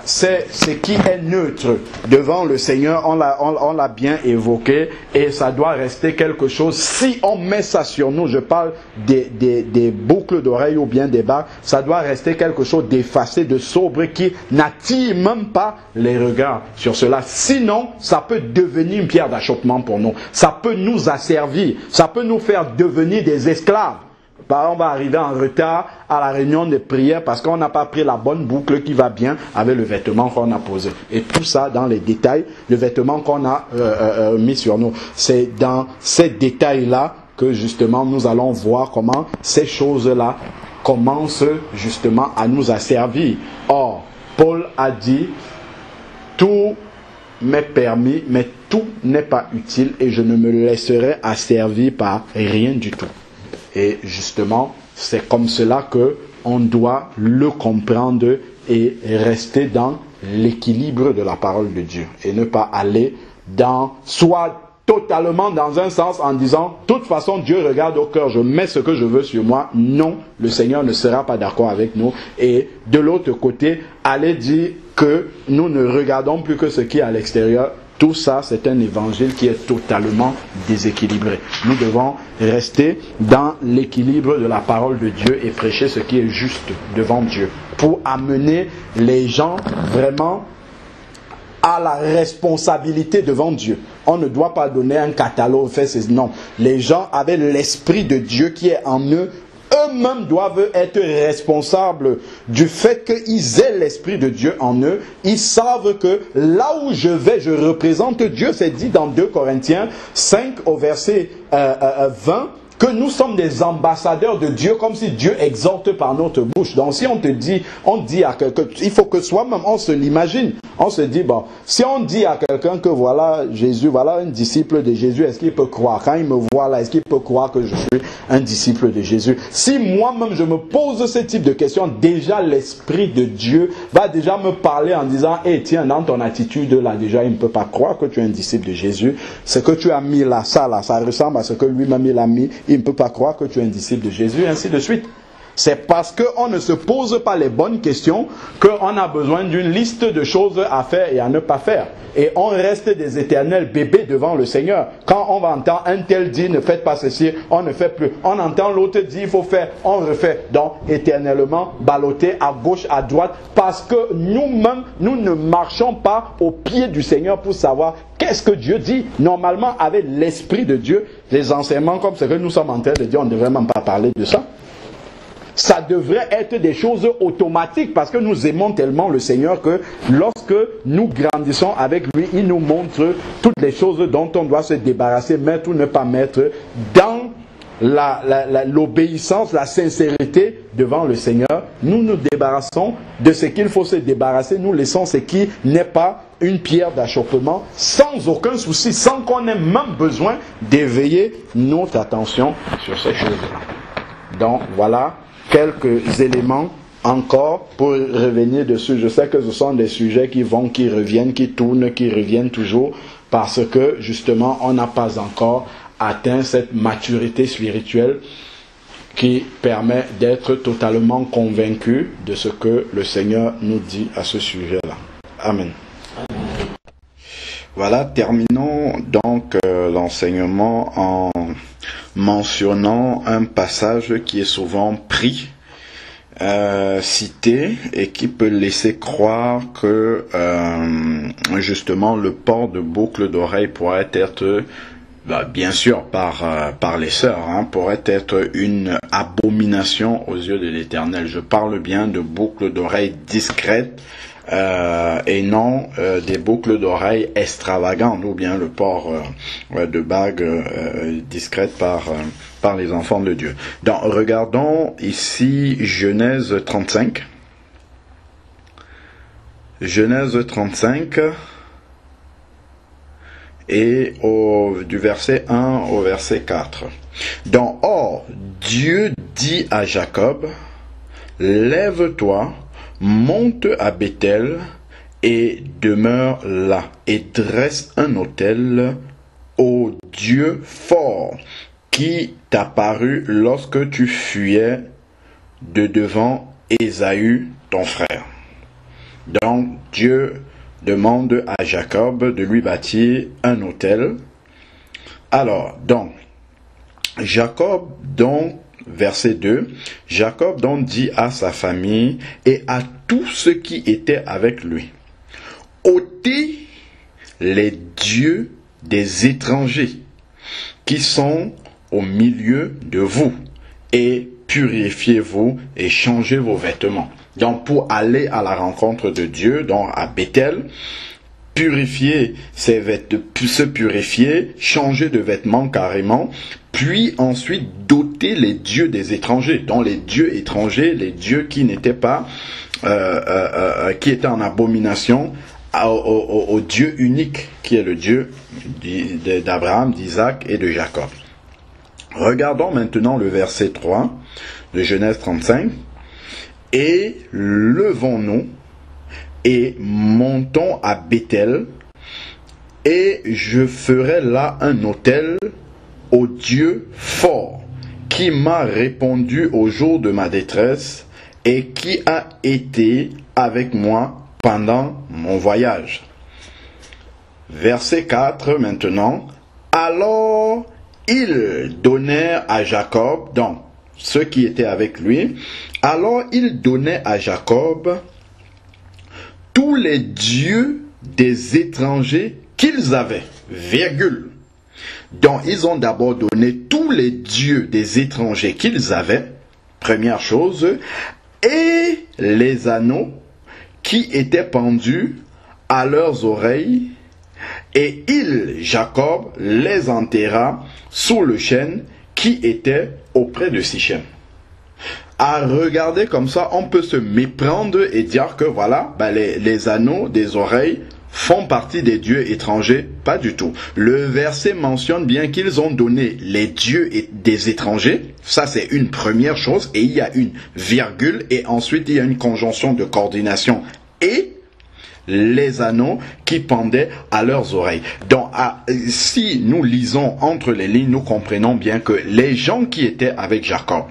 c'est ce qui est neutre devant le Seigneur, on l'a bien évoqué, et ça doit rester quelque chose. Si on met ça sur nous, je parle des boucles d'oreilles ou bien des bagues, ça doit rester quelque chose d'effacé, de sobre, qui n'attire même pas les regards sur cela. Sinon, ça peut devenir une pierre d'achoppement pour nous. Ça peut nous asservir, ça peut nous faire devenir des esclaves. On va arriver en retard à la réunion de prière parce qu'on n'a pas pris la bonne boucle qui va bien avec le vêtement qu'on a posé. Et tout ça dans les détails, le vêtement qu'on a mis sur nous. C'est dans ces détails-là que justement nous allons voir comment ces choses-là commencent justement à nous asservir. Or, Paul a dit, tout m'est permis, mais tout n'est pas utile et je ne me laisserai asservir par rien du tout. Et justement, c'est comme cela que on doit le comprendre et rester dans l'équilibre de la parole de Dieu. Et ne pas aller soit totalement dans un sens en disant, de toute façon Dieu regarde au cœur, je mets ce que je veux sur moi. Non, le Seigneur ne sera pas d'accord avec nous. Et de l'autre côté, aller dire que nous ne regardons plus que ce qui est à l'extérieur. Tout ça, c'est un évangile qui est totalement déséquilibré. Nous devons rester dans l'équilibre de la parole de Dieu et prêcher ce qui est juste devant Dieu pour amener les gens vraiment à la responsabilité devant Dieu. On ne doit pas donner un catalogue, non. Les gens avec l'Esprit de Dieu qui est en eux, eux-mêmes doivent être responsables du fait qu'ils aient l'Esprit de Dieu en eux. Ils savent que là où je vais, je représente Dieu. C'est dit dans 2 Corinthiens 5 au verset 20 que nous sommes des ambassadeurs de Dieu, comme si Dieu exhorte par notre bouche. Donc si on dit à quelqu'un, il faut que soi-même on se l'imagine. On se dit, bon, si on dit à quelqu'un que voilà Jésus, voilà un disciple de Jésus, est-ce qu'il peut croire? Quand il me voit là, est-ce qu'il peut croire que je suis un disciple de Jésus? Si moi-même je me pose ce type de questions, déjà l'Esprit de Dieu va déjà me parler en disant, tiens, dans ton attitude là, déjà il ne peut pas croire que tu es un disciple de Jésus. Ce que tu as mis là, ça ressemble à ce que lui-même il a mis. Il ne peut pas croire que tu es un disciple de Jésus, et ainsi de suite. C'est parce qu'on ne se pose pas les bonnes questions qu'on a besoin d'une liste de choses à faire et à ne pas faire. Et on reste des éternels bébés devant le Seigneur. Quand on va entendre un tel dire ne faites pas ceci, on ne fait plus. On entend l'autre dire il faut faire, on refait. Donc éternellement ballotté à gauche, à droite, parce que nous-mêmes, nous ne marchons pas au pied du Seigneur pour savoir qu'est-ce que Dieu dit. Normalement, avec l'Esprit de Dieu, les enseignements comme ce que nous sommes en train de dire, on ne devrait même pas parler de ça. Ça devrait être des choses automatiques parce que nous aimons tellement le Seigneur que lorsque nous grandissons avec lui, il nous montre toutes les choses dont on doit se débarrasser, mettre ou ne pas mettre dans l'obéissance, la sincérité devant le Seigneur. Nous nous débarrassons de ce qu'il faut se débarrasser, nous laissons ce qui n'est pas une pierre d'achoppement sans aucun souci, sans qu'on ait même besoin d'éveiller notre attention sur ces choses-là. Donc voilà quelques éléments encore pour revenir dessus. Je sais que ce sont des sujets qui vont, qui reviennent, qui tournent, qui reviennent toujours parce que justement on n'a pas encore atteint cette maturité spirituelle qui permet d'être totalement convaincu de ce que le Seigneur nous dit à ce sujet-là. Amen. Voilà, terminons donc l'enseignement en mentionnant un passage qui est souvent pris, cité, et qui peut laisser croire que justement le port de boucles d'oreilles pourrait être, bien sûr par les sœurs, pourrait être une abomination aux yeux de l'Éternel. Je parle bien de boucles d'oreilles discrètes, et non des boucles d'oreilles extravagantes ou bien le port de bagues discrètes par les enfants de Dieu. Donc regardons ici Genèse 35. Genèse 35 et du verset 1 au verset 4. Donc or Dieu dit à Jacob, lève-toi, monte à Béthel et demeure là, et dresse un autel au Dieu fort qui t'apparut lorsque tu fuyais de devant Ésaü ton frère. Donc Dieu demande à Jacob de lui bâtir un autel. Alors, donc, Jacob, donc, verset 2, Jacob donc dit à sa famille et à tous ceux qui étaient avec lui, ôtez les dieux des étrangers qui sont au milieu de vous et purifiez-vous et changez vos vêtements. Donc pour aller à la rencontre de Dieu, donc à Bethel, purifier ses vêtements, se purifier, changer de vêtements carrément, puis ensuite doter les dieux des étrangers, donc les dieux étrangers, les dieux qui n'étaient pas, qui étaient en abomination au Dieu unique, qui est le Dieu d'Abraham, d'Isaac et de Jacob. Regardons maintenant le verset 3 de Genèse 35. Et levons-nous et montons à Bethel, et je ferai là un autel au Dieu fort, qui m'a répondu au jour de ma détresse, et qui a été avec moi pendant mon voyage. Verset 4 maintenant. Alors ils donnèrent à Jacob, donc ceux qui étaient avec lui, alors ils donnaient à Jacob tous les dieux des étrangers qu'ils avaient, virgule. Donc ils ont d'abord donné tous les dieux des étrangers qu'ils avaient, première chose, et les anneaux qui étaient pendus à leurs oreilles, et il, Jacob, les enterra sous le chêne qui était auprès de Sichem. À regarder comme ça, on peut se méprendre et dire que voilà, les anneaux des oreilles font partie des dieux étrangers. Pas du tout. Le verset mentionne bien qu'ils ont donné les dieux des étrangers. Ça, c'est une première chose. Et il y a une virgule. Et ensuite, il y a une conjonction de coordination. Et les anneaux qui pendaient à leurs oreilles. Donc, si nous lisons entre les lignes, nous comprenons bien que les gens qui étaient avec Jacob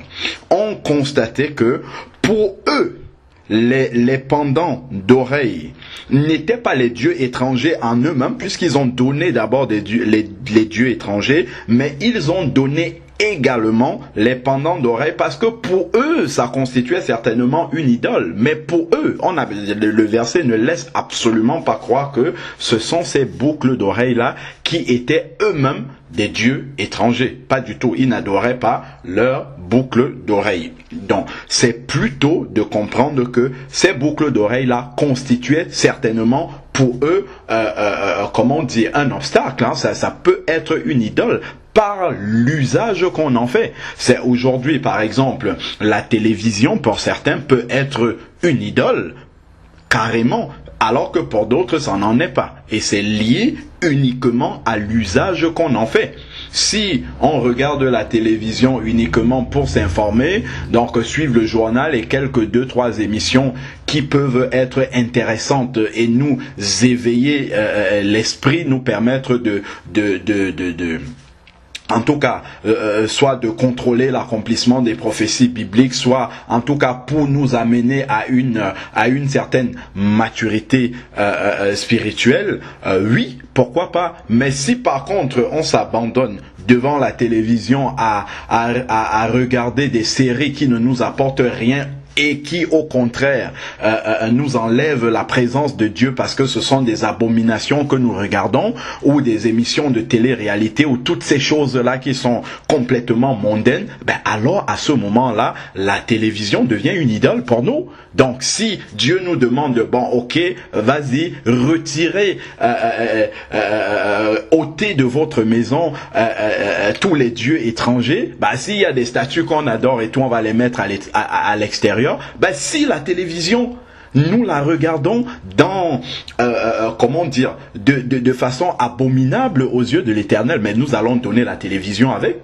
ont constaté que pour eux, les pendants d'oreilles n'étaient pas les dieux étrangers en eux-mêmes, puisqu'ils ont donné d'abord les dieux étrangers, mais ils ont donné également les pendants d'oreilles, parce que pour eux ça constituait certainement une idole, mais pour eux, le verset ne laisse absolument pas croire que ce sont ces boucles d'oreilles là qui étaient eux-mêmes des dieux étrangers. Pas du tout, ils n'adoraient pas leurs boucles d'oreilles. Donc c'est plutôt de comprendre que ces boucles d'oreilles là constituaient certainement pour eux, comment dire, un obstacle, hein. Ça peut être une idole par l'usage qu'on en fait. C'est aujourd'hui, par exemple, la télévision, pour certains, peut être une idole, carrément, alors que pour d'autres, ça n'en est pas. Et c'est lié uniquement à l'usage qu'on en fait. Si on regarde la télévision uniquement pour s'informer, donc suivre le journal et quelques 2-3 émissions qui peuvent être intéressantes et nous éveiller l'esprit, nous permettre en tout cas, soit de contrôler l'accomplissement des prophéties bibliques, soit en tout cas pour nous amener à une certaine maturité spirituelle, oui, pourquoi pas. Mais si par contre on s'abandonne devant la télévision à regarder des séries qui ne nous apportent rien, et qui au contraire nous enlève la présence de Dieu, parce que ce sont des abominations que nous regardons, ou des émissions de télé-réalité, ou toutes ces choses-là qui sont complètement mondaines, alors à ce moment-là, la télévision devient une idole pour nous. Donc si Dieu nous demande, bon ok, vas-y, retirez, ôtez de votre maison tous les dieux étrangers, s'il y a des statues qu'on adore et tout, on va les mettre à l'extérieur. Si la télévision, nous la regardons dans, comment dire, de façon abominable aux yeux de l'Éternel, mais nous allons donner la télévision avec.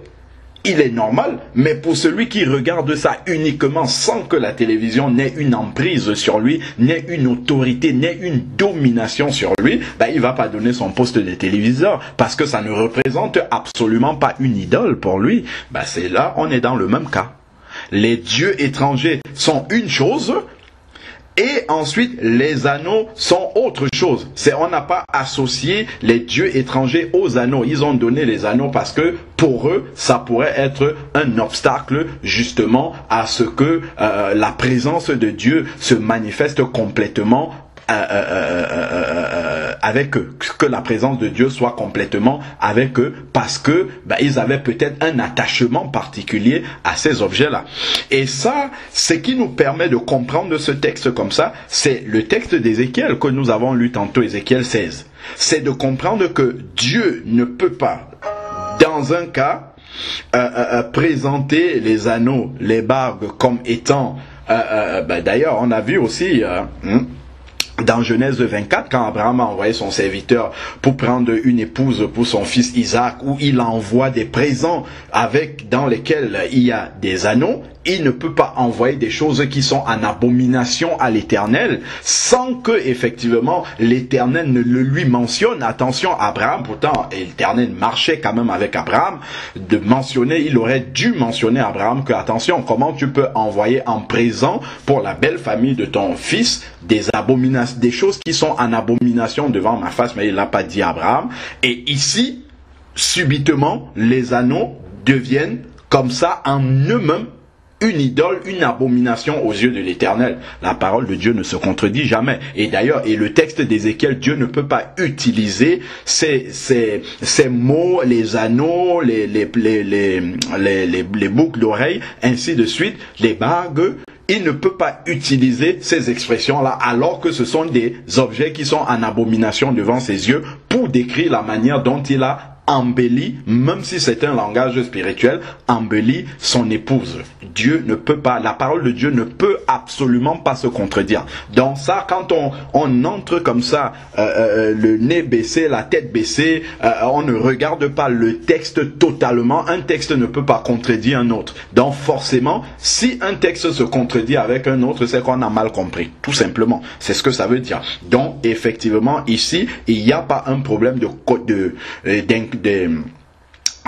Il est normal, mais pour celui qui regarde ça uniquement sans que la télévision n'ait une emprise sur lui, n'ait une autorité, n'ait une domination sur lui, il va pas donner son poste de téléviseur, parce que ça ne représente absolument pas une idole pour lui. C'est là, on est dans le même cas. Les dieux étrangers sont une chose, Et ensuite, les anneaux sont autre chose. On n'a pas associé les dieux étrangers aux anneaux. Ils ont donné les anneaux parce que pour eux, ça pourrait être un obstacle justement à ce que la présence de Dieu se manifeste complètement avec eux, que la présence de Dieu soit complètement avec eux, parce que ils avaient peut-être un attachement particulier à ces objets-là. Et ça, ce qui nous permet de comprendre ce texte comme ça, c'est le texte d'Ézéchiel que nous avons lu tantôt, Ézéchiel 16. C'est de comprendre que Dieu ne peut pas, dans un cas, présenter les anneaux, les bagues comme étant... d'ailleurs, on a vu aussi... dans Genèse 24, quand Abraham a envoyé son serviteur pour prendre une épouse pour son fils Isaac, où il envoie des présents dans lesquels il y a des anneaux, il ne peut pas envoyer des choses qui sont en abomination à l'Éternel sans que effectivement l'Éternel ne le lui mentionne. Attention, Abraham, pourtant l'Éternel marchait quand même avec Abraham, il aurait dû mentionner à Abraham que attention, comment tu peux envoyer en présent pour la belle famille de ton fils des choses qui sont en abomination devant ma face, mais il l'a pas dit à Abraham. Et ici, subitement, les anneaux deviennent comme ça en eux-mêmes une idole, une abomination aux yeux de l'Éternel. La parole de Dieu ne se contredit jamais. Et d'ailleurs, le texte d'Ézéchiel, Dieu ne peut pas utiliser ces mots, les anneaux, les boucles d'oreilles, ainsi de suite, les bagues. Il ne peut pas utiliser ces expressions-là alors que ce sont des objets qui sont en abomination devant ses yeux pour décrire la manière dont il a embellit, même si c'est un langage spirituel, embellit son épouse. Dieu ne peut pas, la parole de Dieu ne peut absolument pas se contredire. Donc ça, quand on entre comme ça, le nez baissé, la tête baissée, on ne regarde pas le texte totalement. Un texte ne peut pas contredire un autre. Donc forcément, si un texte se contredit avec un autre, c'est qu'on a mal compris. Tout simplement. C'est ce que ça veut dire. Donc effectivement, ici, il n'y a pas un problème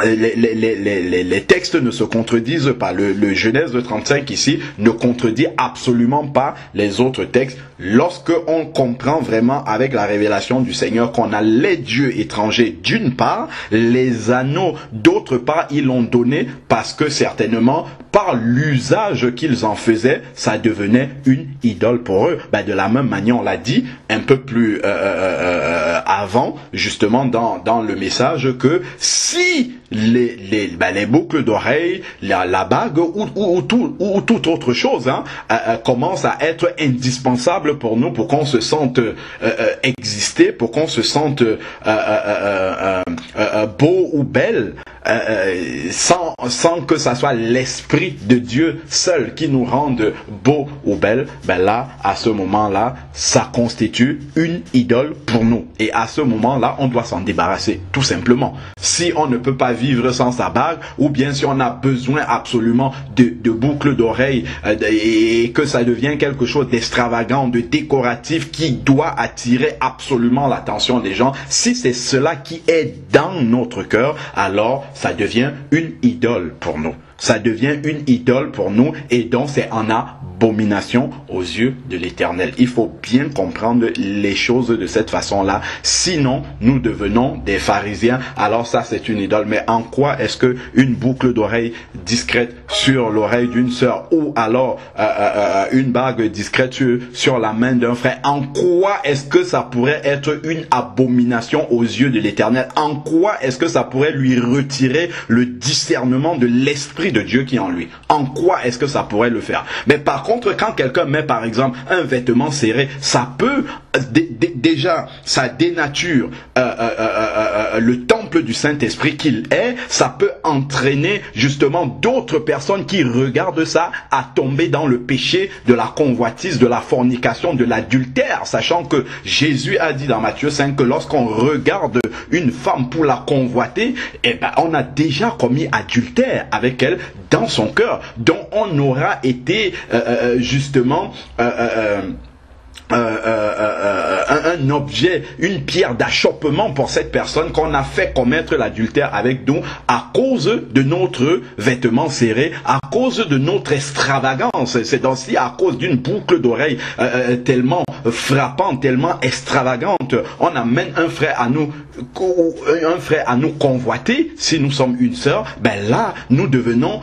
les textes ne se contredisent pas. Le Genèse 35 ici ne contredit absolument pas les autres textes. Lorsque on comprend vraiment avec la révélation du Seigneur qu'on a les dieux étrangers d'une part, les anneaux d'autre part, ils l'ont donné parce que certainement par l'usage qu'ils en faisaient, ça devenait une idole pour eux. De la même manière, on l'a dit un peu plus avant, justement dans le message, que si les boucles d'oreilles, la bague ou toute autre chose commence à être indispensable pour nous, pour qu'on se sente exister, pour qu'on se sente beau ou belle, sans que ça soit l'Esprit de Dieu seul qui nous rende beau ou belle, là, à ce moment-là, ça constitue une idole pour nous. Et à ce moment-là, on doit s'en débarrasser, tout simplement. Si on ne peut pas vivre sans sa bague, ou bien si on a besoin absolument de boucles d'oreilles et que ça devient quelque chose d'extravagant, de décoratif qui doit attirer absolument l'attention des gens, si c'est cela qui est dans notre cœur, alors ça devient une idole pour nous. Ça devient une idole pour nous et donc c'est en abomination aux yeux de l'Éternel. Il faut bien comprendre les choses de cette façon-là. Sinon, nous devenons des pharisiens. Alors ça, c'est une idole. Mais en quoi est-ce que une boucle d'oreille discrète sur l'oreille d'une sœur ou alors une bague discrète sur la main d'un frère, en quoi est-ce que ça pourrait être une abomination aux yeux de l'Éternel? En quoi est-ce que ça pourrait lui retirer le discernement de l'Esprit de Dieu qui est en lui? En quoi est-ce que ça pourrait le faire? Mais par contre, quand quelqu'un met par exemple un vêtement serré, ça peut déjà, ça dénature le temple du Saint-Esprit qu'il est. Ça peut entraîner justement d'autres personnes qui regardent ça à tomber dans le péché de la convoitise, de la fornication, de l'adultère, sachant que Jésus a dit dans Matthieu 5 que lorsqu'on regarde une femme pour la convoiter, on a déjà commis adultère avec elle dans son cœur. Donc on aura été justement un objet, une pierre d'achoppement pour cette personne qu'on a fait commettre l'adultère avec nous à cause de notre vêtement serré, à cause de notre extravagance. C'est aussi à cause d'une boucle d'oreille tellement frappante, tellement extravagante. On amène un frère à nous convoiter. Si nous sommes une sœur, ben là, nous devenons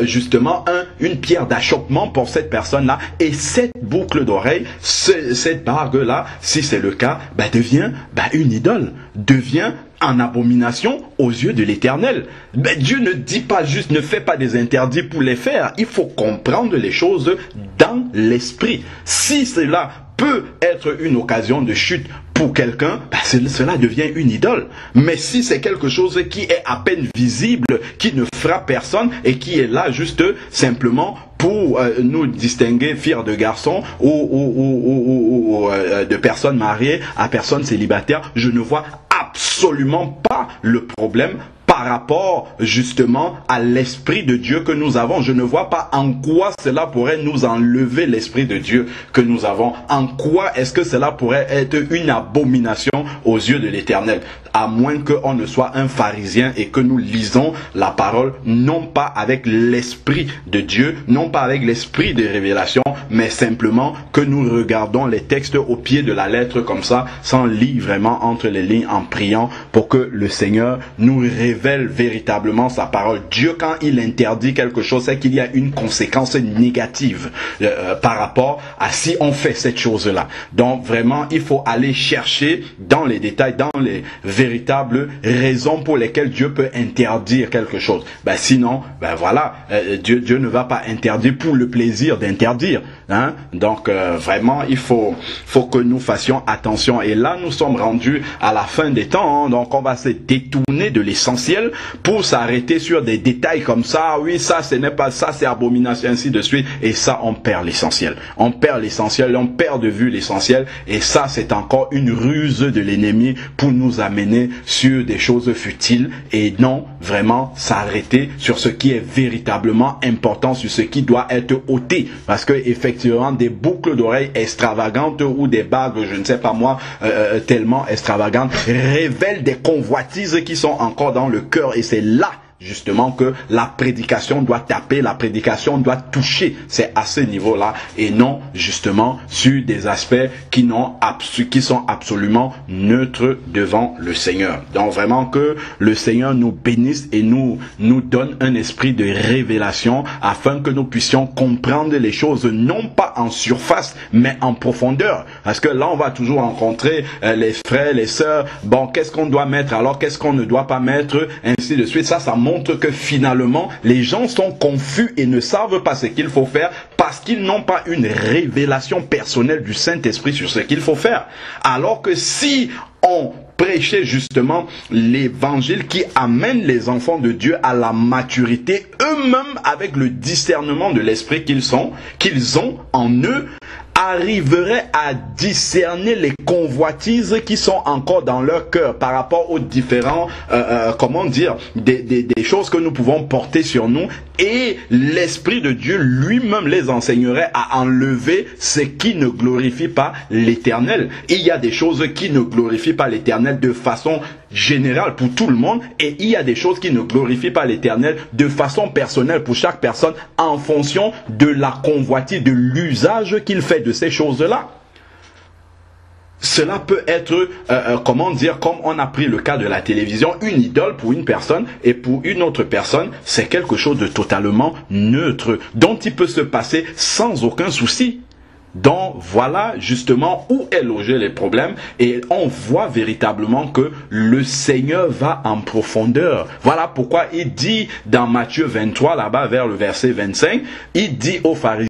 justement une pierre d'achoppement pour cette personne-là. Et cette boucle d'oreille, cette bague-là, si c'est le cas, devient une idole, devient en abomination aux yeux de l'Éternel. Dieu ne dit pas juste, ne fait pas des interdits pour les faire. Il faut comprendre les choses dans l'esprit. Si cela peut être une occasion de chute pour quelqu'un, cela devient une idole. Mais si c'est quelque chose qui est à peine visible, qui ne frappe personne et qui est là juste simplement pour nous distinguer filles de garçons ou de personnes mariées à personnes célibataires, je ne vois absolument pas le problème par rapport justement à l'Esprit de Dieu que nous avons. Je ne vois pas en quoi cela pourrait nous enlever l'Esprit de Dieu que nous avons. En quoi est-ce que cela pourrait être une abomination aux yeux de l'Éternel? À moins qu'on ne soit un pharisien et que nous lisons la parole non pas avec l'Esprit de Dieu, non pas avec l'Esprit de révélation, mais simplement que nous regardons les textes au pied de la lettre comme ça, sans lire vraiment entre les lignes, en priant pour que le Seigneur nous révèle véritablement sa parole. Dieu, quand il interdit quelque chose, c'est qu'il y a une conséquence négative par rapport à si on fait cette chose-là. Donc vraiment, il faut aller chercher dans les détails, dans les véritables raisons pour lesquelles Dieu peut interdire quelque chose. Sinon, voilà, Dieu ne va pas interdire pour le plaisir d'interdire. Hein? Donc vraiment, il faut que nous fassions attention. Et là, nous sommes rendus à la fin des temps. Hein? Donc on va se détourner de l'essentiel pour s'arrêter sur des détails comme ça. Oui, ça, ce n'est pas ça, c'est abomination, ainsi de suite. Et ça, on perd l'essentiel. On perd l'essentiel, on perd de vue l'essentiel. Et ça, c'est encore une ruse de l'ennemi pour nous amener sur des choses futiles et non vraiment s'arrêter sur ce qui est véritablement important, sur ce qui doit être ôté. Parce que effectivement, des boucles d'oreilles extravagantes ou des bagues, je ne sais pas moi, tellement extravagantes, révèlent des convoitises qui sont encore dans le cœur, et c'est là justement que la prédication doit taper, la prédication doit toucher. C'est à ce niveau-là et non justement sur des aspects qui sont absolument neutres devant le Seigneur. Donc vraiment que le Seigneur nous bénisse et nous donne un esprit de révélation afin que nous puissions comprendre les choses non pas en surface mais en profondeur. Parce que là on va toujours rencontrer les frères, les sœurs. Bon, qu'est-ce qu'on doit mettre alors, qu'est-ce qu'on ne doit pas mettre, ainsi de suite. Ça montre que finalement les gens sont confus et ne savent pas ce qu'il faut faire parce qu'ils n'ont pas une révélation personnelle du Saint-Esprit sur ce qu'il faut faire. Alors que si on prêchait justement l'évangile qui amène les enfants de Dieu à la maturité eux-mêmes avec le discernement de l'esprit qu'ils ont en eux, arriveraient à discerner les convoitises qui sont encore dans leur cœur par rapport aux différents, des choses que nous pouvons porter sur nous, et l'Esprit de Dieu lui-même les enseignerait à enlever ce qui ne glorifie pas l'Éternel. Il y a des choses qui ne glorifient pas l'Éternel de façon générale pour tout le monde, et il y a des choses qui ne glorifient pas l'Éternel de façon personnelle pour chaque personne en fonction de la convoitise, de l'usage qu'il fait de ces choses-là. Cela peut être, comme on a pris le cas de la télévision, une idole pour une personne, et pour une autre personne, c'est quelque chose de totalement neutre, dont il peut se passer sans aucun souci. Donc voilà justement où est logé les problèmes, et on voit véritablement que le Seigneur va en profondeur. Voilà pourquoi il dit dans Matthieu 23, là-bas vers le verset 25, il dit aux pharisiens,